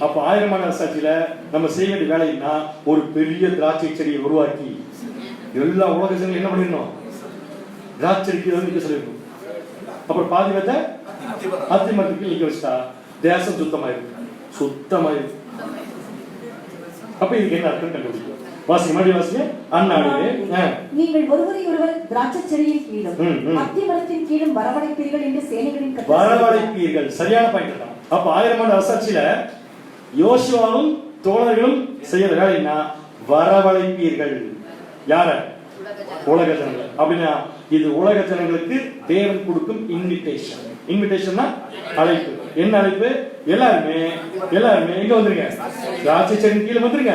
[SPEAKER 1] அப்ப 1000 ஆண்டு அரசாட்சியில நம்ம செய்ய வேண்டிய வேலைன்னா ஒரு பெரிய திராட்சை செடியை உருவாக்கி எல்லா உலக ஜனங்களும் என்ன பண்ணிடணும்? திராட்சை செடிக்கு நிக்க சொல்லிருக்கணும். அப்புறம் பாதி வச்ச அத்தி மரத்துக்கு நிக்க வச்சுட்டா தேசம் சுத்தமாயிருக்கு. அப்ப இதுக்கு என்ன அர்த்தம் கண்டுபிடிக்கும்? வாசிங்க மறுபடியும் வாசிங்க. அந்நாளிலே
[SPEAKER 2] நீங்கள் ஒருவரை ஒருவர் திராட்சை செடியின் கீழும் அத்தி மரத்தின் கீழும் வரவழைப்பீர்கள் என்று சேனைகளின் கர்த்தர்.
[SPEAKER 1] வரவழைப்பீர்கள் சரியான பாயிண்ட் தான். அப்ப 1000 ஆண்டு அரசாட்சியில யோசுவாவும் தோழர்களும் செய்யற வேலைன்னா வரவழைப்பீர்கள். யார? உலக ஜனங்கள். அப்படின்னா இது உலக ஜனங்களுக்கு தேவன் கொடுக்கும் இன்விடேஷன். இன்விடேஷன்னா அழைப்பு. என்ன அழைப்பு? எல்லாருமே எங்க வந்துருங்க? திராட்சை செடியின் கீழே வந்துருங்க,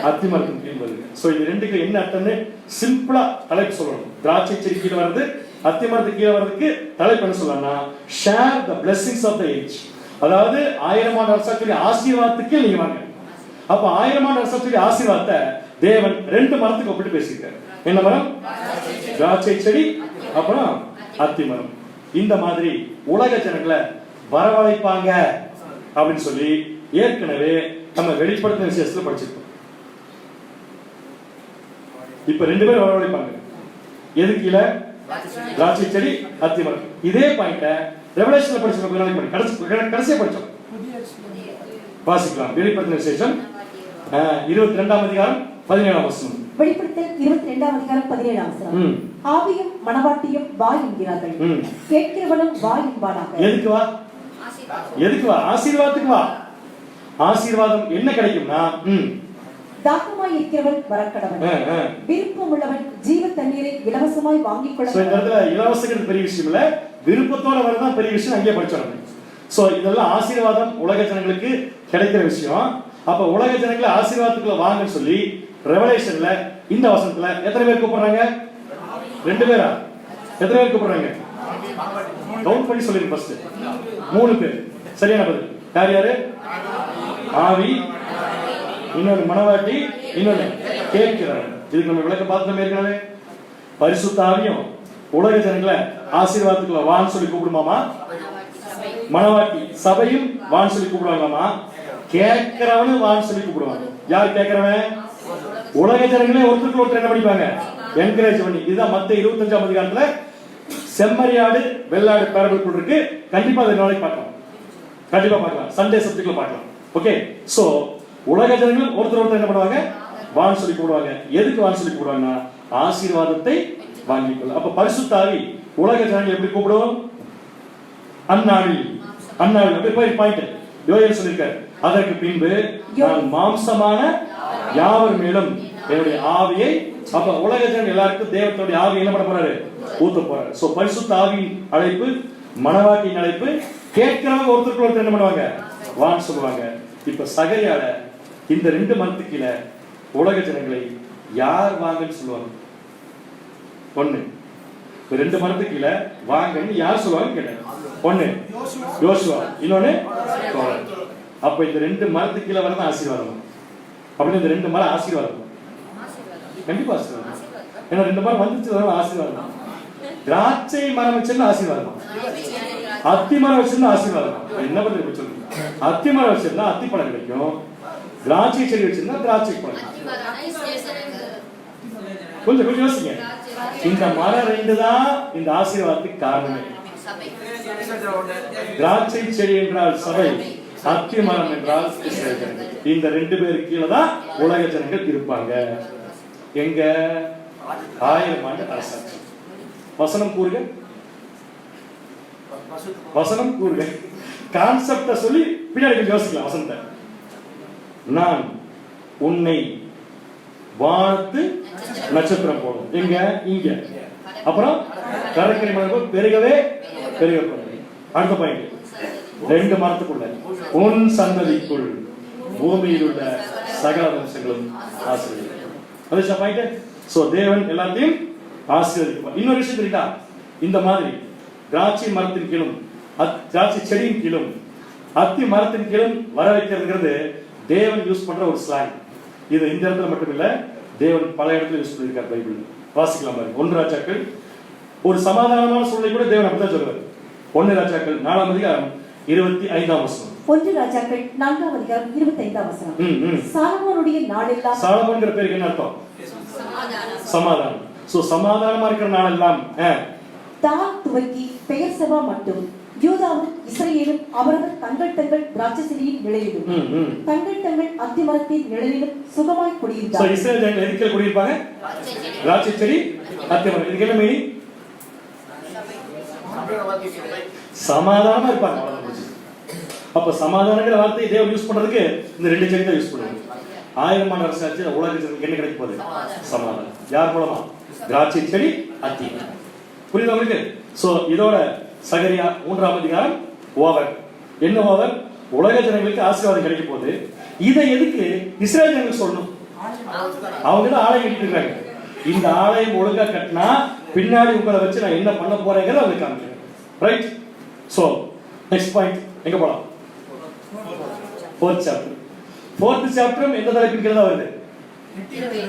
[SPEAKER 1] அத்தி மரத்தின் கீழ் வந்துருங்க. சோ இது 2க்கு என்ன அர்த்தம்னு சிம்பிளா தலைப்பு சொல்லணும். திராட்சை செடி கீழே வருது, அத்தி மரத்துக்கு கீழே வர்றதுக்கு தலைப்பு என்ன சொல்லலாம்னா share the blessings of the age. அதாவது 1000 ஆண்டு அரசாட்சியுடைய ஆசீர்வாதத்துக்கு நீங்க வாங்க. அப்ப 1000 ஆண்டு அரசாட்சியுடைய ஆசீர்வாதத்தை தேவன் 2 மரத்துக்கு ஒப்பிட்டு பேசியிருக்காரு. என்ன மரம்? திராட்சை செடி, அப்புறம் அத்தி மரம். இந்த மாதிரி உலக ஜனங்களை வரவழைப்பாங்க அப்படின்னு சொல்லி ஏற்கனவே நம்ம வெளிப்படுத்தின விசேஷத்துல படிச்சிருக்கோம். இப்ப 2 பேர் வரவழைப்பாங்க. எது கீழே? திராட்சை செடி, அத்தி மரம். இதே பாயிண்ட ரெவலேஷன்ல படிச்சிருக்கோம். கடைசியா படிச்சோம். வாசிக்கலாம். வெளிப்படுத்தின விசேஷம் 22ஆம் அதிகாரம் 17ஆம் வசனம்.
[SPEAKER 2] வெளிப்படுத்தல் 22ஆம் அதிகாரம் 17ஆம் வசனம். ஆவியும் மனவாட்டியும் வா என்கிறார்கள், கேட்கிறவனும் வா என்பானாக.
[SPEAKER 1] எதுக்கு வா? ஆசீர்வாதத்துக்கு வா. ஆசீர்வாதம் என்ன கிடைக்கும்னா
[SPEAKER 2] தாகமாய் இருக்கிறவன் வரக்கடவன், விருப்பம் உள்ளவன் ஜீவ தண்ணீரை இலவசமாய் வாங்கிக் கொள்ள.
[SPEAKER 1] இந்த இடத்துல இலவசங்கிறது பெரிய விஷயம் இல்ல, விருப்பத்தோட வரதான் பெரிய விஷயம். அங்கேயே படிச்சோம். சோ இதெல்லாம் ஆசீர்வாதம் உலக ஜனங்களுக்கு கிடைக்கிற விஷயம். அப்ப உலக ஜனங்களை ஆசீர்வாதத்துக்குள்ள வாங்கன்னு சொல்லி ரெவலேஷன்ல இந்த வசனத்துல எத்தனை பேர் கூப்பிடுறாங்க? 2 பேரா? எத்தனை பேர் கூப்பிடுறாங்க? கவுண்ட் பண்ணி சொல்லிருங்க. ஃபர்ஸ்ட் 3 பேர். சரியான பதில். யார் யாரு? ஆவி, இன்னொரு மனவாட்டி, இன்னொரு கேட்கிறார். இதுக்கு நம்ம விளக்க பார்த்தோம் ஏற்கனவே. பரிசுத்த ஆவியும் உலக ஜனங்களை ஆசீர்வாதத்துக்குள்ள வான்னு சொல்லி கூப்பிடுமாமா? மனவாட்டி சபையும் வான்னு சொல்லி கூப்பிடுவாங்களாமா? கேட்கிறவனு வான்னு சொல்லி கூப்பிடுவாங்க. யார் கேட்கிறவன்? உலக ஜனங்களே ஒருத்தருக்கு ஒருத்தர் என்ன பண்ணிப்பாங்க? என்கரேஜ் பண்ணி. இதுதான் மத்த 25ஆம் அதிகாரத்துல செம்மறியாடு வெள்ளாடு பேரபிள் இருக்கு. கண்டிப்பா அதை நாளைக்கு பார்க்கலாம். கண்டிப்பா பார்க்கலாம். சண்டே சப்ஜெக்ட்ல பார்க்கலாம். ஓகே. சோ உலக ஜனங்கள் ஒருத்தர் ஒருத்தர் என்ன பண்ணுவாங்க? வான்னு சொல்லி கூப்பிடுவாங்க. எதுக்கு வான்னு சொல்லி கூப்பிடுவாங்கன்னா ஆசீர்வாதத்தை வாங்கிக்கொள்ள. அப்ப பரிசுத்த ஆவி உலக ஜனங்கள் எப்படி கூப்பிடுவோம்? அந்நாளில். அந்நாளில் அப்படி போய் பாயிண்ட் யோயேல் சொல்லிருக்காரு. அதற்கு பின்பு நான் மாம்சமான யாவர் மேலும் என்னுடைய ஆவியை. அப்ப உலக ஜனங்கள் எல்லாருக்கும் தேவனுடைய ஆவி என்ன பண்ண போறாரு? ஊத்த போறாரு. சோ பரிசுத்த ஆவியின் அழைப்பு, மனவாட்டியின் அழைப்பு, கேட்கிறவங்க ஒருத்தருக்கு ஒருத்தர் என்ன பண்ணுவாங்க? வான்னு சொல்லுவாங்க. இப்ப சகரியால இந்த 2 மரத்துக்கு கீழே உலக ஜனங்களை யார் வாங்கன்னு சொல்லுவாங்க? 1 2 மரத்துக்கு கீழே வாங்கன்னு யார் சொல்லுவாங்க கேட்டாங்க. 1 யோசுவா, இன்னொன்னு கோரேத். அப்ப இந்த 2 மரத்துக்கு கீழே வரதான் ஆசீர்வாதம். அப்படின்னு இந்த 2 மரம் ஆசீர்வாதம். கண்டிப்பா ஆசீர்வாதம். ஏன்னா 2 மரம் வந்துச்சு ஆசீர்வாதம். திராட்சை மரம் வச்சிருந்தா ஆசீர்வாதம், அத்தி மரம் வச்சிருந்தா ஆசீர்வாதம். என்ன பண்றது சொல்லுங்க? அத்தி மரம் வச்சிருந்தா அத்தி பழம் கிடைக்கும், திராட்சை செடி வச்சிருந்தா திராட்சை பழம். கொஞ்சம் கொஞ்சம் யோசிங்க. இந்த மரம் 2 தான் இந்த ஆசீர்வாதத்துக்கு காரணமே. திராட்சை செடி என்றால் சபை, அத்தி மரம் என்றால் இஸ்ரவேல் ஜனங்கள். இந்த 2 பேருக்கு கீழே தான் உலக ஜனங்கள் இருப்பாங்க. எங்க 1000 ஆண்டு அரசாட்சி. வசனம் கூறுக, வசனம் கூறுக. கான்செப்ட சொல்லி பின்னாடி யோசிக்கலாம். வசனத்தை நான் உன்னை வாழ்த்து நட்சத்திரம் போடும். எங்க? இங்க. அப்புறம் கடற்கரை மரம் பெருகவே பெருகப்படும். அடுத்த பாயிண்ட் 2 மரத்துக்குள்ள உன் சந்ததிக்குள் பூமியில் உள்ள சகல வம்சங்களும் ஆசீர்வதிக்கப்படும். அது பாயிண்ட். சோ தேவன் எல்லாத்தையும் ஆசீர்வதிப்பார். இன்னொரு விஷயம் தெரியுதா? இந்த மாதிரி திராட்சை மரத்தின் கீழும் திராட்சை செடியின் கீழும் அத்தி மரத்தின் கீழும் வர வைக்கிறதுங்கிறது தேவன் யூஸ் பண்ற ஒரு ஸ்லாங். இது இந்த இடத்துல மட்டும் இல்ல, தேவன் பல இடத்துல யூஸ் பண்ணிருக்கார். பைபிள் வாசிக்கலாம் பாருங்க. 1 ராஜாக்கள் ஒரு சமாதானமான சூழ்நிலை கூட தேவன் அப்படிதான் சொல்லுவார். 1 ராஜாக்கள் 4ஆம் அதிகாரம் 25ஆம் வசனம்.
[SPEAKER 2] 1 ராஜாக்கள் 4ஆம் அதிகாரம் 25ஆம் வசனம். சாலமோனுடைய நாளெல்லாம். சாலமோன்ங்கிற பேருக்கு என்ன அர்த்தம்? சமாதானம். சோ சமாதானமா இருக்கிற நாளெல்லாம் தான் துவக்கி பெயர்செபா மட்டும் யூதாவும் இஸ்ரவேலும் அவரவர் தங்கள் தங்கள் திராட்சை செடியின் நிழலிலும் தங்கள் தங்கள் அத்திமரத்தின் நிழலிலும் சுகமாய் குடியிருந்தார்கள். சோ இஸ்ரவேல் ஜனங்கள் எதுக்கு குடியிருப்பாங்க? திராட்சை செடி, அத்திமரம். இதுக்கு என்ன மீனிங்? சமாதானமா இருப்பாங்க. அப்ப சமாதானங்கிற வார்த்தையை தேவன் யூஸ் பண்றதுக்கு இந்த 2 செடி தான் யூஸ் பண்ணுவாங்க. 1000 ஆண்டு அரசாட்சி உலக ஜனங்களுக்கு என்ன கிடைக்க போகுது? சமாதானம். யார் மூலமா? திராட்சை செடி, அத்தி. புரியுதா உங்களுக்கு? சோ இதோட சகரியா 3ஆம் அதிகாரம் ஓவர். என்ன ஓவர்? உலக ஜனங்களுக்கு ஆசீர்வாதம் கிடைக்க போகுது. இதை எதுக்கு இஸ்ரவேல் ஜனங்களுக்கு சொல்லணும்? அவங்க தான் ஆலயம் கட்டிட்டு இருக்காங்க. இந்த ஆலயம் ஒழுங்கா கட்டினா பின்னாடி உங்களை வச்சு நான் என்ன பண்ண போறேங்கிறத அவங்களுக்கு காமிக்கிறேன். ரைட்? சோ நெக்ஸ்ட் பாயிண்ட் எங்க போலாம்? 4th chapter. 4th சாப்டரும் எந்த தலைப்பின் கீழ வருது?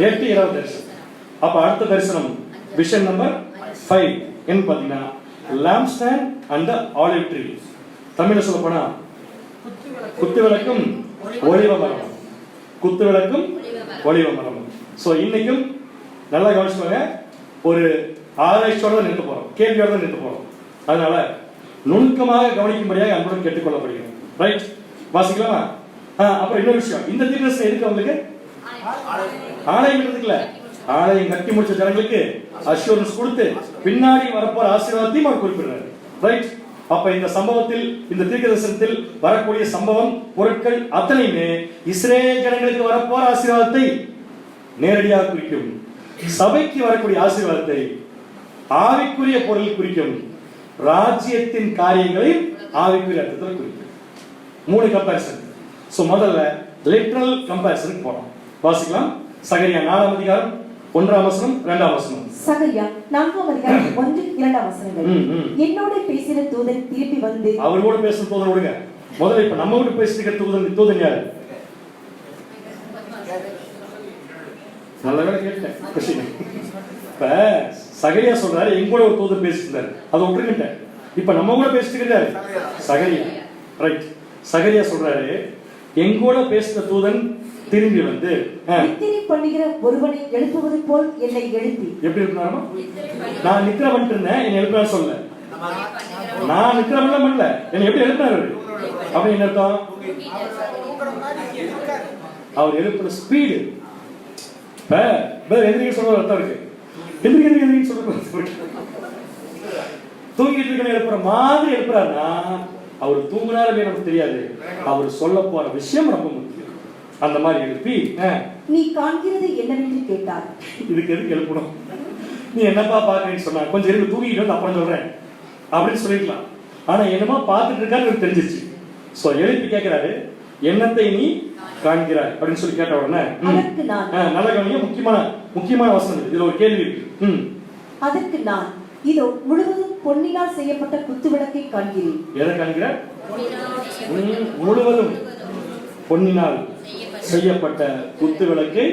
[SPEAKER 2] 8 இரவு தரிசனம். அப்ப அடுத்த தரிசனம் விஷன் நம்பர் 5 என்ன பாத்தீங்கன்னா லாம்ப்ஸ்டாண்ட் அண்ட் தி ஆலிவ் ட்ரீ. தமிழ்ல சொல்ல போனா குத்து விளக்கும் ஒலிவ மரம். குத்து விளக்கும் ஒலிவ மரம். சோ இன்னைக்கும் நல்லா கவனிச்சுக்கோங்க. ஒரு ஆராய்ச்சியோட தான் நிறுத்த போறோம், கேள்வியோட தான் நிறுத்த போறோம். அதனால நுணுக்கமாக கவனிக்கும்படியாக அன்புடன் கேட்டுக்கொள்ளப்படுகிறோம். ரைட்? வாசிக்கலாமா? அப்புறம் இன்னொரு விஷயம், இந்த தீர்க்கதரிசனம் எதுக்கு உங்களுக்கு? ஆலயம் கட்டுறதுக்குல, ஆலயம் கட்டி முடிச்ச ஜனங்களுக்கு அஷூரன்ஸ் கொடுத்து பின்னாடி வரப்போற ஆசீர்வாதத்தையும் அவர் குறிப்பிடுறாரு. ரைட்?
[SPEAKER 1] அப்ப இந்த சம்பவத்தில், இந்த தீர்க்கதரிசனத்தில் வரக்கூடிய சம்பவம், பொருட்கள் அத்தனையுமே இஸ்ரேல் ஜனங்களுக்கு வரப்போற ஆசீர்வாதத்தை நேரடியாக குறிக்கும். சபைக்கு வரக்கூடிய ஆசீர்வாதத்தை ஆவிக்குரிய பொருள் குறிக்கும். ராஜ்யத்தின் காரியங்களை ஆவிக்குரிய அர்த்தத்தில் குறிக்கும். 3 கம்பேரிசன். சோ முதல்ல லிட்டரல் கம்பேரிசன் போறோம். வாசிக்கலாம். சகரியா 4ஆம் அதிகாரம் 1ஆம் வசனம் 2ஆம் வசனம்.
[SPEAKER 2] சகரியா 4ஆம் அதிகாரம் 1 2ஆம் வசனங்கள். என்னோட பேசின தூதன் திருப்பி வந்து,
[SPEAKER 1] அவரோட பேசின தூதன் விடுங்க. முதல்ல இப்ப நம்ம கூட பேசிட்டு தூதன் யாரு? நல்ல வேலை கேட்டேன். இப்ப சகரியா சொல்றாரு, எங்க கூட ஒரு தூதன் பேசிட்டு இருந்தாரு, அதை விட்டுருக்கிட்டேன். இப்ப நம்ம கூட பேசிட்டு இருக்காரு சகரியா. ரைட். சகரியா சொல்றாரு, எங்கூட பேசின தூதன் திரும்பி வந்து
[SPEAKER 2] நித்திரை பண்ணுகிற ஒருவனை எழுப்புவது போல் என்னை எழுப்பி.
[SPEAKER 1] எப்படி இருந்தாருமா? நான் நித்திரை பண்ணிட்டு இருந்தேன், என்னை எழுப்பினாரு சொல்ல. நான் நித்திரை பண்ணல, என்னை எப்படி எழுப்பினாரு அப்படின்னு என்ன அர்த்தம்? அவர் எழுப்புற ஸ்பீடு. எதிரிக்கு சொல்ற அர்த்தம் இருக்கு. எதிரிக்கு சொல்ற தூங்கிட்டு இருக்க எழுப்புற மாதிரி எழுப்புறாருன்னா, அவர் தூங்குனாரு நமக்கு தெரியாது, அவர் சொல்ல போற விஷயம் ரொம்ப முக்கியம். அந்த மாதிரி எழுப்பி,
[SPEAKER 2] நீ காண்கிறது என்னவென்று கேட்டார்.
[SPEAKER 1] இதுக்கு எதுக்கு எழுப்பணும்? நீ என்னப்பா பாக்குறேன்னு சொன்னா, கொஞ்சம் இருந்து தூங்கிட்டு வந்து அப்புறம் சொல்றேன் அப்படின்னு சொல்லிருக்கலாம். ஆனா என்னமா பார்த்துட்டு இருக்கான்னு தெரிஞ்சிச்சு. சோ எழுப்பி கேட்கிறாரு, என்னத்தை நீ காண்கிறாய் அப்படின்னு சொல்லி கேட்ட உடனே, நல்ல கவனிங்க, முக்கியமான வசனம். இதுல ஒரு கேள்வி இருக்கு.
[SPEAKER 2] அதற்கு நான், இதோ முழுவதும் பொன்னினால் செய்யப்பட்ட குத்துவிளக்கை காண்கிறேன்.
[SPEAKER 1] எதை காண்கிறார்? முழுவதும் பொன்னினால் செய்யப்பட்ட குத்துவிளக்கை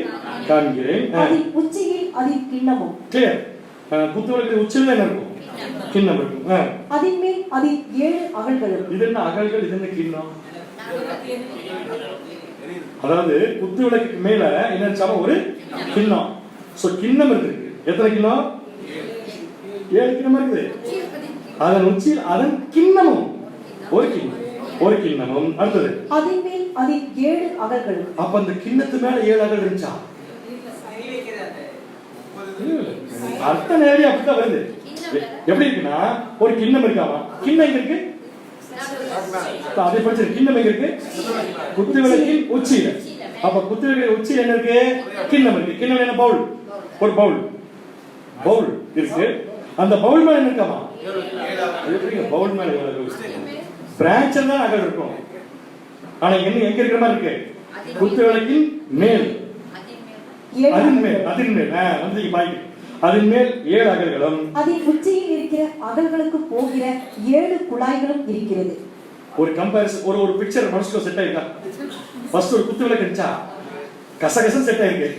[SPEAKER 1] காண்கிறேன்.
[SPEAKER 2] அதின் உச்சியில் அதின் கிண்ணமும்.
[SPEAKER 1] கிளியர். குத்துவிளக்கு உச்சியில் என்ன இருக்கும்? கிண்ணம் இருக்கும்.
[SPEAKER 2] அதின் மேல் அதின் 7 அகல்களும்.
[SPEAKER 1] இது என்ன அகல்கள்? இது என்ன கிண்ணம்? அதாவது குத்துவிளக்கு மேல என்ன ஒரு கிண்ணம். சோ கிண்ணம் இருக்கு. எத்தனை கிண்ணம்? 7 கிண்ணம் இருக்குது. அதன் உச்சியில் அதன் கிண்ணமும், ஒரு கிண்ணமும். அடுத்தது
[SPEAKER 2] அதின் மேல் அதின் 7 அகல்களும்.
[SPEAKER 1] அப்ப அந்த கிண்ணத்து மேல 7 அகல் இருந்துச்சா? அர்த்தம் நேரடி அப்படித்தான் வருது. எப்படி இருக்குன்னா, ஒரு கிண்ணம் இருக்காமா, கிண்ணம் எங்க இருக்கு? அதை படிச்சு கிண்ணம் எங்க இருக்கு? குத்துவிளக்கின் உச்சியில. அப்ப குத்துவிளக்கின் உச்சியில என்ன இருக்கு? கிண்ணம் இருக்கு. கிண்ணம் என்ன? பவுல். ஒரு பவுல் இருக்கு. அந்த பவுல் மேல என்ன இருக்காமா? பவுல் மேல பிரான்ச் தான் அகல் இருக்கும். ஆனா என்ன எங்க இருக்கிற மாதிரி இருக்கு? குத்துவிளக்கின் மேல், அதன் மேல் வந்து பாய்க்கு, அதன் மேல் 7 அகல்களும்,
[SPEAKER 2] அதின் உச்சியில் இருக்கிற அகல்களுக்கு போகிற 7 குழாய்களும் இருக்கிறது.
[SPEAKER 1] ஒரு கம்பேரிசன், ஒரு பிக்சர் மனசுல செட் ஆயிருக்கா? ஃபர்ஸ்ட் ஒரு குத்துவிளக்கு இருந்துச்சா, கசகசம் செட் ஆயிருக்கு.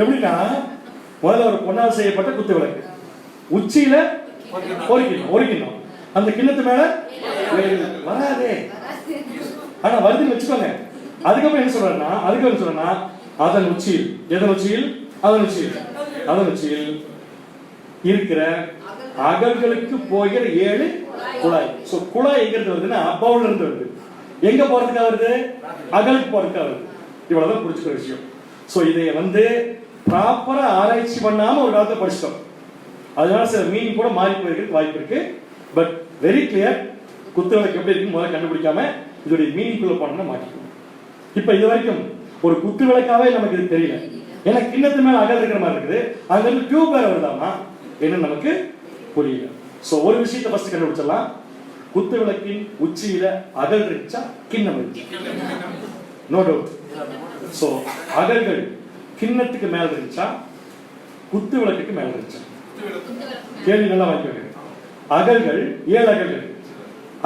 [SPEAKER 1] எப்படின்னா, முதல்ல ஒரு பொன்னால் செய்யப்பட்ட குத்துவிளக்கு, உச்சியில ஒரு கிண்ணம், அந்த கிண்ணத்து மேல வராதே, ஆனா வருதுன்னு வச்சுக்கோங்க. அதுக்கப்புறம் என்ன சொல்றேன்னா, அதன் உச்சியில், எதன் உச்சியில்? அதன் உச்சியில் இருக்கிற அகல்களுக்கு போகிற 7 குழாய். சோ குழாய் எங்க இருந்து வருதுன்னா, பவுல்ல இருந்து வருது. எங்க போறதுக்காக வருது? அகலுக்கு போறதுக்காக வருது. இவ்வளவுதான் புரிஞ்சுக்கிற விஷயம். சோ இதை வந்து ப்ராப்பரா ஆராய்ச்சி பண்ணாம ஒரு காலத்துல படிச்சிட்டோம். அதனால சில மீனிங் கூட மாறி போயிருக்க வாய்ப்பு இருக்கு. பட் வெரி கிளியர், குத்துவிளக்கு எப்படி இருக்கு முதல்ல கண்டுபிடிக்காம இதோடைய மீனிங் குள்ள போனோம்னா மாட்டிக்கணும். இப்ப இது வரைக்கும் ஒரு குத்துவிளக்காவே நமக்கு இது தெரியல. ஏன்னா கிண்ணத்து மேல அகல் இருக்கிற மாதிரி இருக்குது, அங்க இருந்து டியூப் வேற வருதாமா என்ன நமக்கு புரியல. சோ ஒரு விஷயத்தை ஃபர்ஸ்ட் கண்டுபிடிச்சிடலாம். குத்துவிளக்கின் உச்சியில அகல் இருந்துச்சா, கிண்ணம் இருந்துச்சு? No doubt. சோ அகல்கள் கிண்ணத்துக்கு மேல இருந்துச்சா, குத்துவிளக்குக்கு மேல இருந்துச்சா? கேள்வி நல்லா வாங்கிக்கோங்க. அகல்கள் 7 அகல்கள்,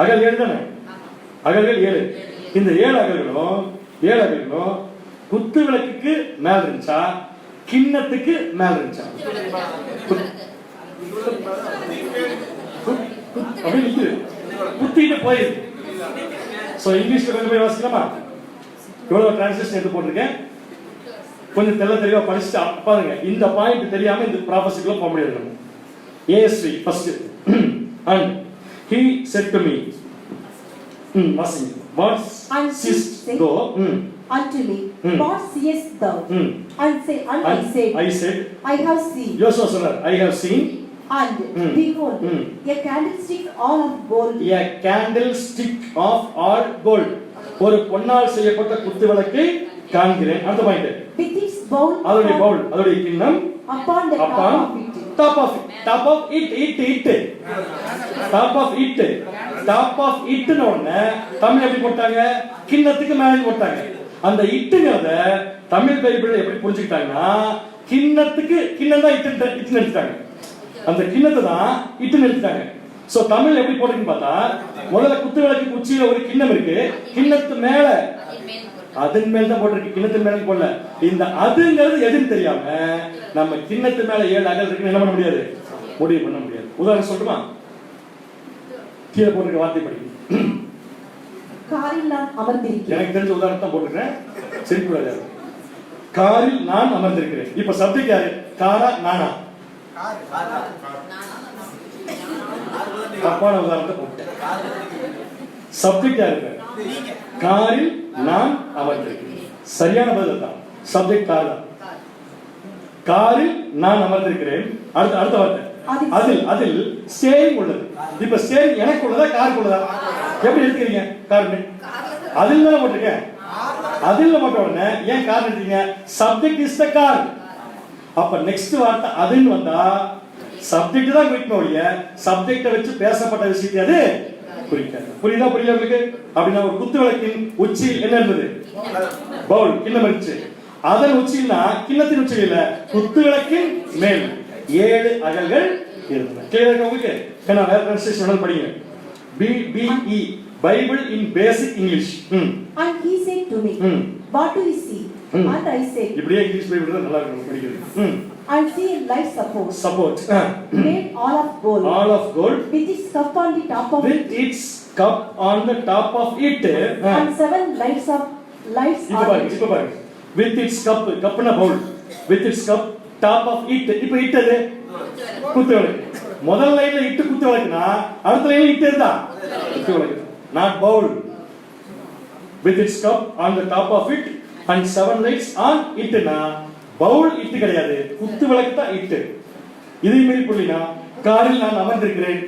[SPEAKER 1] அகல் 7 தானே? அகல்கள் 7. இந்த 7 அகல்களும் குத்துவிளக்குக்கு மேல இருந்துச்சா, கிண்ணத்துக்கு மேல இருந்துச்சா? அப்படி நிக்குது, குத்திட்டு போயிருக்கு. சோ இங்கிலீஷ்ல கொஞ்சம் போய் வாசிக்கலாமா? இவ்வளவு டிரான்ஸ்லேஷன் எடுத்து போட்டிருக்கேன், கொஞ்சம் தெளிவா படிச்சுட்டு பாருங்க. இந்த பாயிண்ட் தெரியாம இந்த ப்ராபசிக்குள்ள போக முடியாது. நம்ம ASV first. And he said to me, what seest thou?
[SPEAKER 2] Unto me, what seest thou? And I said, I have seen.
[SPEAKER 1] Joshua said, I have seen.
[SPEAKER 2] And behold, a candlestick all of gold.
[SPEAKER 1] A candlestick of all gold. ஒரு பொன்னால் செய்யப்பட்ட குத்துவிளக்கை காண்கிறேன். அடுத்த point.
[SPEAKER 2] With its bowl.
[SPEAKER 1] அதோட பவுல், அதோட கிண்ணம்.
[SPEAKER 2] Upon the top of it.
[SPEAKER 1] Top of it. Top of it. Top of it னோட Tamil எப்படி போட்டாங்க? கிண்ணத்துக்கு மேல போட்டாங்க. அந்த இட்டுங்கறத தமிழ் பைபிள்ல எப்படி புரிஞ்சுக்கிட்டாங்கன்னா கிண்ணத்துக்கு கிண்ணம் தான் இட்டு நிறுத்திட்டாங்க. அந்த கிண்ணத்தை தான் இட்டு நிறுத்திட்டாங்க. சோ தமிழ் எப்படி போட்டுன்னு பார்த்தா முதல்ல குத்துவிளக்கு உச்சியில ஒரு கிண்ணம் இருக்கு. கிண்ணத்து மேல அதன் மேல தான் போட்டிருக்கு. கிண்ணத்து மேல போடல. இந்த அதுங்கிறது எதுன்னு தெரியாம நம்ம கிண்ணத்து மேல 7 அகல் இருக்குன்னு என்ன பண்ண முடியாது? முடிவு பண்ண முடியாது. உதாரணம் சொல்லட்டுமா? கீழே போட்டிருக்க வார்த்தை படி.
[SPEAKER 2] காரில் நான் அமர்ந்திருக்கிறேன்.
[SPEAKER 1] எனக்கு தெரிஞ்ச உதாரணத்தை போட்டுக்கிறேன். சிரிக்கூடாது. காரில் நான் அமர்ந்திருக்கிறேன். இப்ப சப்ஜெக்ட் யாரு? காரா நானா? தப்பான உதாரணத்தை போட்டேன். சப்ஜெக்ட் யாரு? காரில் நான் அமர்ந்திருக்கிறேன். சரியான பதில் தான். சப்ஜெக்ட் கார் தான். காரில் நான் அமர்ந்திருக்கிறேன். அடுத்த வார்த்தை அதில் ஸ்டேரிங் உள்ளது. இப்ப ஸ்டேரிங் எனக்கு உள்ளதா காருக்கு உள்ளதா? எப்படி எடுத்துக்கிறீங்க? கார் அதில் தான் போட்டிருக்கேன். அதில் போட்ட உடனே ஏன் கார் எடுத்தீங்க? Subject is the car. அப்ப நெக்ஸ்ட் வார்த்தை அதுன்னு வந்தா சப்ஜெக்ட் தான் குறிக்கணும் ஒழிய சப்ஜெக்ட வச்சு பேசப்பட்ட விஷயத்தை அது குறிக்காது. புரியுதா? புரியல உங்களுக்கு? அப்படின்னா ஒரு குத்து விளக்கின் உச்சியில் என்ன இருந்தது? பவுல், கிண்ணம் இருந்துச்சு. அதன் உச்சியில்னா கிண்ணத்தின் உச்சியில் இல்ல, குத்து விளக்கின் மேல் 7 அகல்கள் இருந்தன. கிளியரா உங்களுக்கு? ஏன்னா வேற ட்ரான்ஸ்லேஷன் படிங்க. BBE Bible in basic English.
[SPEAKER 2] And he said to me, what do you see? And I said,
[SPEAKER 1] இப்படியே இங்கிலீஷ் பைபிள் தான் நல்லா இருக்கும் படிக்கிறது.
[SPEAKER 2] I see a light support made all of gold.
[SPEAKER 1] All of gold
[SPEAKER 2] with its cup on the top of
[SPEAKER 1] with its cup on the top of it.
[SPEAKER 2] And 7 lights
[SPEAKER 1] இப்ப பாருங்க. With its cupனா bowl. With its cup top of it. இப்ப it அது குத்து விளக்கு. முதல் லைன்ல இட்டு குத்து விளக்குனா அடுத்த லைன்ல இட்டு இருந்தா குத்து விளக்கு. Not bowl. With its cup on the top of it and 7 lights on it na bowl it கிடையாது. குத்து விளக்கு தான் it. இதே மாதிரி புள்ளினா காரில் நான் அமர்ந்திருக்கிறேன்.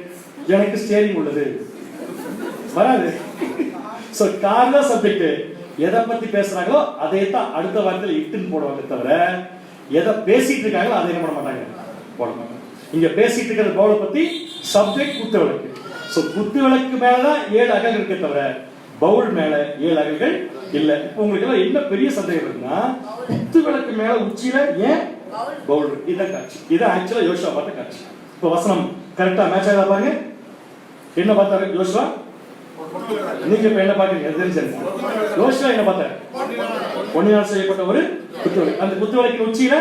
[SPEAKER 1] எனக்கு ஸ்டீரிங் உள்ளது. வராது. சோ கார் தான் சப்ஜெக்ட். எதை பத்தி பேசுறாங்களோ அதே தான் அடுத்த வார்த்தையில இட்டுன்னு போடுவாங்க தவிர எதை பேசிட்டு இருக்காங்களோ அதை என்ன பண்ண மாட்டாங்க? போட மாட்டாங்க. இங்க பேசிட்டு இருக்கிறது பவுலை பத்தி, சப்ஜெக்ட் குத்து விளக்கு. சோ குத்து விளக்கு மேலதான் 7 அகல் இருக்கே தவிர பவுல் மேல 7 அகல்கள் இல்ல. இப்போ உங்களுக்கு எல்லாம் என்ன பெரிய சந்தேகம் இருக்குன்னா குத்து விளக்கு மேல உச்சியில ஏன் பவுல்? இதான் காட்சி. இதான் ஆக்சுவலா யோசுவா பார்த்த காட்சி. இப்போ வசனம் கரெக்டா மேட்ச் ஆகுதா பாருங்க. என்ன பார்த்தாரு யோசுவா? நீங்க இப்ப என்ன பாக்குறீங்க? தெரிஞ்சிருங்க. யோசுவா என்ன பார்த்தாரு? பொன்னினால் செய்யப்பட்ட ஒரு குத்து விளக்கு. அந்த குத்து விளக்கின் உச்சியில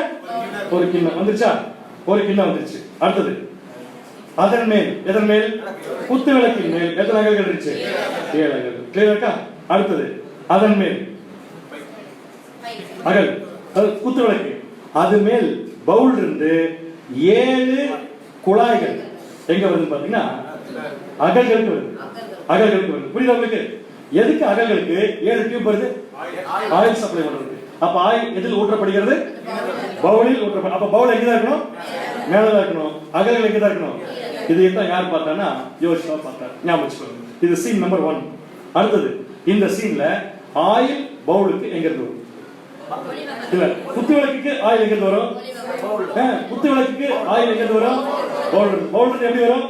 [SPEAKER 1] ஒரு கிண்ணம் வந்துருச்சா? ஒரு கிண்ணம் வந்துருச்சு. அடுத்தது அதன் மேல், எதன் மேல்? குத்து விளக்கின் மேல் எத்தனை அகல்கள் இருந்துச்சு? 7 அகல். கிளியரா இருக்கா? அடுத்தது அதன் மேல் அகல், அது குத்து விளக்கு. அது மேல் பவுல் இருந்து 7 குழாய்கள் எங்க வருது பாத்தீங்கன்னா அகல்களுக்கு வருது. அகல்களுக்கு வருது. புரியுதா உங்களுக்கு? எதுக்கு அகல்களுக்கு 7 டியூப் வருது? ஆயில் சப்ளை பண்றது. அப்ப ஆயில் எதில் ஊற்றப்படுகிறது? பவுலில் ஊற்றப்படுது. அப்ப பவுல் எங்க தான் இருக்கணும்? மேல தான் இருக்கணும். அகல்கள் எங்க தான் இருக்கணும்? இதைத்தான் யார் பார்த்தானா? யோசுவா பார்த்தார். ஞாபகம் வச்சுக்கோங்க. இது சீன் நம்பர் 1. அடுத்தது இந்த சீன்ல ஆயில் பவுலுக்கு எங்க இருந்து வரும்? இல்ல, குத்து விளக்குக்கு ஆயில் எங்க இருந்து வரும்? குத்து விளக்குக்கு ஆயில் எங்க இருந்து வரும்? பவுல். பவுல் எப்படி வரும்?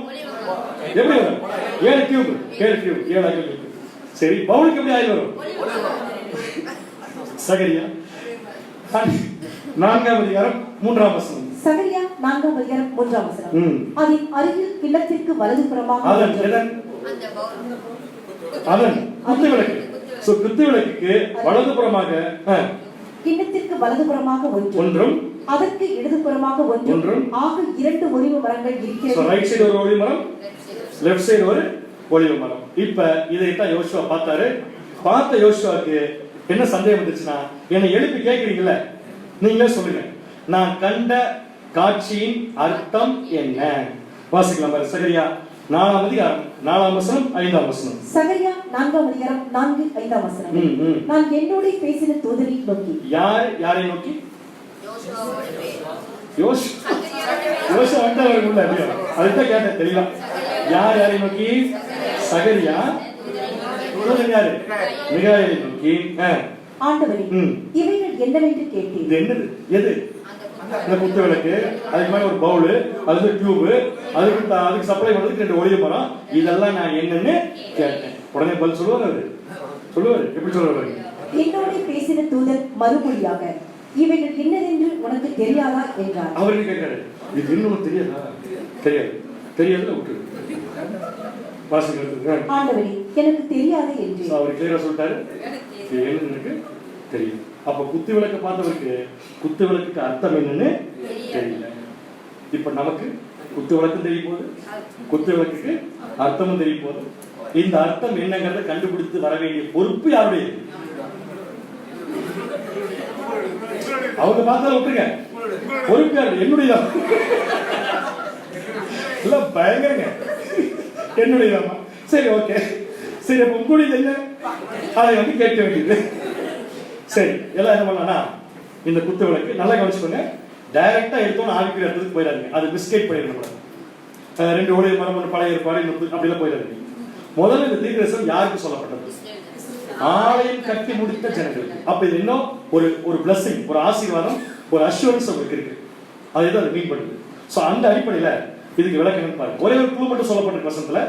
[SPEAKER 1] எப்படி வரும்? 7 டியூப். 7 அகல். சரி, பவுலுக்கு எப்படி ஆயில் வரும்? சகரியா 4ஆம் அதிகாரம் 3ஆம் வசனம்.
[SPEAKER 2] சகரியா 4ஆம் அதிகாரம் 3ஆம் வசனம். அதின் அருகில் கிண்ணத்திற்கு வலதுபுறமாக
[SPEAKER 1] அதன் குத்து விளக்கு. சோ குத்து விளக்குக்கு வலதுபுறமாக
[SPEAKER 2] கிண்ணத்திற்கு வலதுபுறமாக ஒன்றும் அதற்கு இடதுபுறமாக ஒன்றும் ஆக 2 ஒலிவ மரங்கள் இருக்கிறது.
[SPEAKER 1] சோ ரைட் சைடு ஒரு ஒலிவ மரம், லெஃப்ட் சைடு ஒரு ஒலிவ மரம். இப்ப இதைத்தான் யோசுவா பார்த்தாரு. பார்த்த யோசுவாக்கு என்ன சந்தேகம் வந்துச்சுன்னா, என்னை எழுப்பி கேட்கிறீங்கல்ல, நீங்களே சொல்லுங்க, நான் கண்ட காட்சியின் அர்த்தம் என்ன? வாசிக்கலாம் பாரு. சகரியா 4ஆம் அதிகாரம் 4ஆம் வசனம் 5ஆம் வசனம்.
[SPEAKER 2] சகரியா 4ஆம் அதிகாரம் 4 5ஆம் வசனம். நான் என்னோட பேசின தூதனை நோக்கி.
[SPEAKER 1] யாரை நோக்கி? யோசுவா யோசுவா வந்துட்டாரு உள்ள. அதுதான் கேட்டேன் தெளிவா. யார் யாரை நோக்கி? சகரியா யாரு? மிகாயேலை நோக்கி.
[SPEAKER 2] ஆண்டவரே, இவைகள் என்னவென்று கேட்டேன்.
[SPEAKER 1] இது என்னது? எது? இந்த குத்து விளக்கு, அதுக்கு மேல ஒரு பவுல், அதுக்கு டியூப், அதுக்கு சப்ளை பண்றதுக்கு 2 ஒளிய மரம், இதெல்லாம் நான் என்னன்னு கேட்டேன். உடனே பதில் சொல்லுவாரு. எப்படி சொல்லுவாரு?
[SPEAKER 2] என்னோட பேசின தூதன் மறுமொழியாக, இவைகள் என்னதென்று உனக்கு தெரியாதா என்றார்.
[SPEAKER 1] அவர் என்ன கேட்காரு? இது இன்னும் தெரியாதா? தெரியாதுல விட்டு வாசிக்கிறது.
[SPEAKER 2] ஆண்டவரே, எனக்கு தெரியாது என்று
[SPEAKER 1] அவர் கிளியரா சொல்லிட்டாரு. எனக்கு தெரியும். அப்ப குத்து விளக்க பார்த்தவருக்கு குத்து விளக்குக்கு அர்த்தம் என்னன்னு தெரியல. இப்ப நமக்கு குத்து விளக்கும் தெரிய போகுது, குத்து விளக்குக்கு அர்த்தமும் தெரிய போகுது. இந்த அர்த்தம் என்னங்கிறத கண்டுபிடித்து வர வேண்டிய பொறுப்பு யாருடைய? அவங்க பார்த்தா விட்டுருங்க, பொறுப்பு யாரு? என்னுடைய பயங்கரங்க, என்னுடைய. சரி, ஓகே, சரி. அப்ப உங்களுடைய என்ன? அதை வந்து கேட்க வேண்டியது. சரி, எல்லாம் என்ன பண்ணலாம்? இந்த குத்து விளக்கு நல்லா கவனிச்சுக்கோங்க. டைரக்டா எடுத்தோன்னு ஆவிக்குரிய இடத்துக்கு போயிடாதீங்க. அது மிஸ்டேக் பண்ணிடக்கூடாது. 2 ஒளிய மரம், 1 பழைய ஏற்பாடு, அப்படிலாம் போயிடாதீங்க. முதல்ல இந்த தீர்க்கதரிசனம் யாருக்கு சொல்லப்பட்டது? ஆலயம் கட்டி முடித்த ஜனங்களுக்கு. அப்ப இது இன்னும் ஒரு பிளஸிங், ஒரு ஆசீர்வாதம், ஒரு அஷூரன்ஸ் உங்களுக்கு இருக்கு. அதுதான் அது மீன் பண்ணுது. சோ அந்த அடிப்படையில இதுக்கு விளக்கம் பாருங்க. ஒரே ஒரு க்ளூ மட்டும் சொல்லப்பட்ட வசனத்துல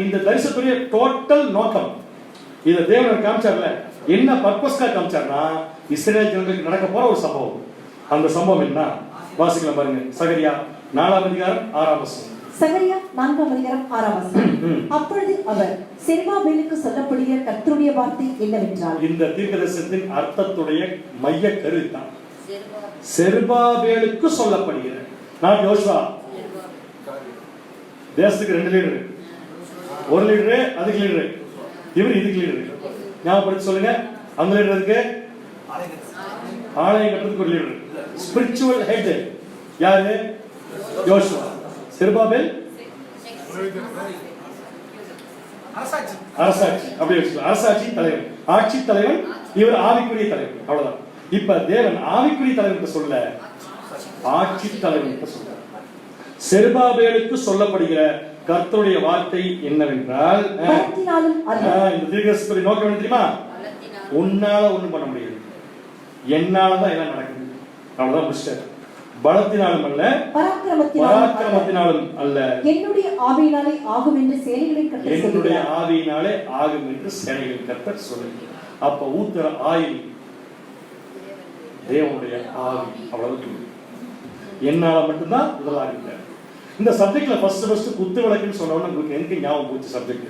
[SPEAKER 1] இந்த தரிசனத்துடைய டோட்டல் நோக்கம் இத தேவன் காமிச்சார்ல, என்ன பர்பஸ்க்காக காமிச்சார்னா இஸ்ரேல் ஜனங்களுக்கு நடக்க போற ஒரு சம்பவம். அந்த சம்பவம் என்ன வாசிக்கலாம் பாருங்க. சகரியா 4ஆம் அதிகாரம் 6ஆம் வசனம்.
[SPEAKER 2] சகரியா 4ஆம் அதிகாரம் 6ஆம் வசனம். அப்பொழுது அவர் செருபாபேலுக்கு சொல்லப்படுகிற கர்த்தருடைய வார்த்தை என்னவென்றால், இந்த
[SPEAKER 1] தீர்க்கதரிசனத்தின் அர்த்தத்துடைய மைய கரு தான். செருபாபேலுக்கு சொல்லப்படுகிற. நான் யோசுவா தேசத்துக்கு 2 லீடர், 1 லீடர் அதுக்கு லீடர், இவர் இதுக்கு லீடர். ஞாபகப்படுத்தி சொல்லுங்க. அந்த லீடருக்கு ஆலயம் கட்டுறதுக்கு ஒரு லீடர், ஸ்பிரிச்சுவல் ஹெட் யாரு? யோசுவா. செருபாபேல் அரசாட்சி, அப்படி வச்சுக்கலாம். அரசாட்சி தலைவன், ஆட்சி தலைவன். இவர் ஆவிக்குரிய தலைவன். அவ்வளவுதான். இப்ப தேவன் ஆவிக்குரிய தலைவன் சொல்ல, ஆட்சி தலைவன் சொல்ல. செருபாபேலுக்கு சொல்லப்படுகிற கர்த்தருடைய வார்த்தை என்னவென்றால், இந்த தீர்க்கதரிசனத்துடைய நோக்கம் என்ன தெரியுமா? உன்னால ஒண்ணும் பண்ண முடியாது, என்னாலதான் எல்லாம் நடக்குது. அவ்வளவுதான் முடிச்சிட்டாரு. பலத்தினாலும் அல்ல, பராக்கிரமத்தினாலும் அல்ல, என்னுடைய ஆவியினாலே ஆகும் என்று சேனைகளின் கர்த்தர் சொல்லுகிறார். என்னுடைய ஆவியினாலே ஆகும் என்று சேனைகளின் கர்த்தர் சொல்லுகிறார். அப்ப ஊத்துற ஆயில் தேவனுடைய ஆவி. அவ்வளவு என்னால மட்டும்தான் முதலாக. இந்த சப்ஜெக்ட்ல ஃபர்ஸ்ட் குத்து விளக்குன்னு சொன்ன உடனே உங்களுக்கு எனக்கு ஞாபகம் போச்சு சப்ஜெக்ட்.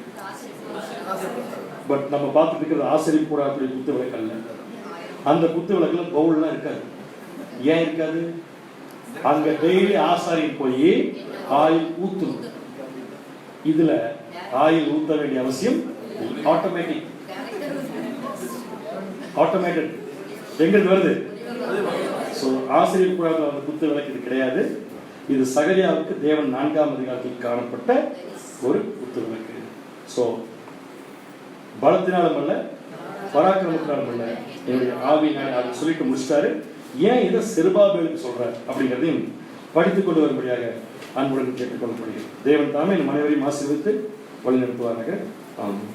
[SPEAKER 1] பட் நம்ம பார்த்துட்டு இருக்கிறது ஆசிரியர் கூடாக்கூடிய குத்து விளக்கு அல்ல. அந்த குத்து விளக்குல பவுல்லாம் இருக்காது. ஏன் இருக்காது? அங்க டெய்லி ஆசாரியர் போய் ஆயில் ஊத்தணும். இதுல ஆயில் ஊத்த வேண்டிய அவசியம் ஆட்டோமேட்டிக், ஆட்டோமேட்டட். எங்கிருந்து வருது? ஆசிரியர் கூடாத அந்த குத்து விளக்கு இது கிடையாது. இது சகரியாவுக்கு தேவன் 4ஆம் அதிகாரத்தில் காணப்பட்ட ஒரு குத்து விளக்கு. சோ பலத்தினாலும் அல்ல, பராக்கிரமத்தினாலும் அல்ல, என்னுடைய ஆவியினாலே அதை சொல்லிட்டு முடிச்சிட்டாரு. ஏன் இதை செருபாபேலுக்கு சொல்றாரு அப்படிங்கிறதையும் படித்துக் கொண்டு வரும்படியாக அன்புடன் கேட்டுக்கொள்ளப்படுகிறது. தேவன் தாமே இந்த மனைவரையும் ஆசீர்வதித்து வழி நடத்துவார்கள். ஆமாம்.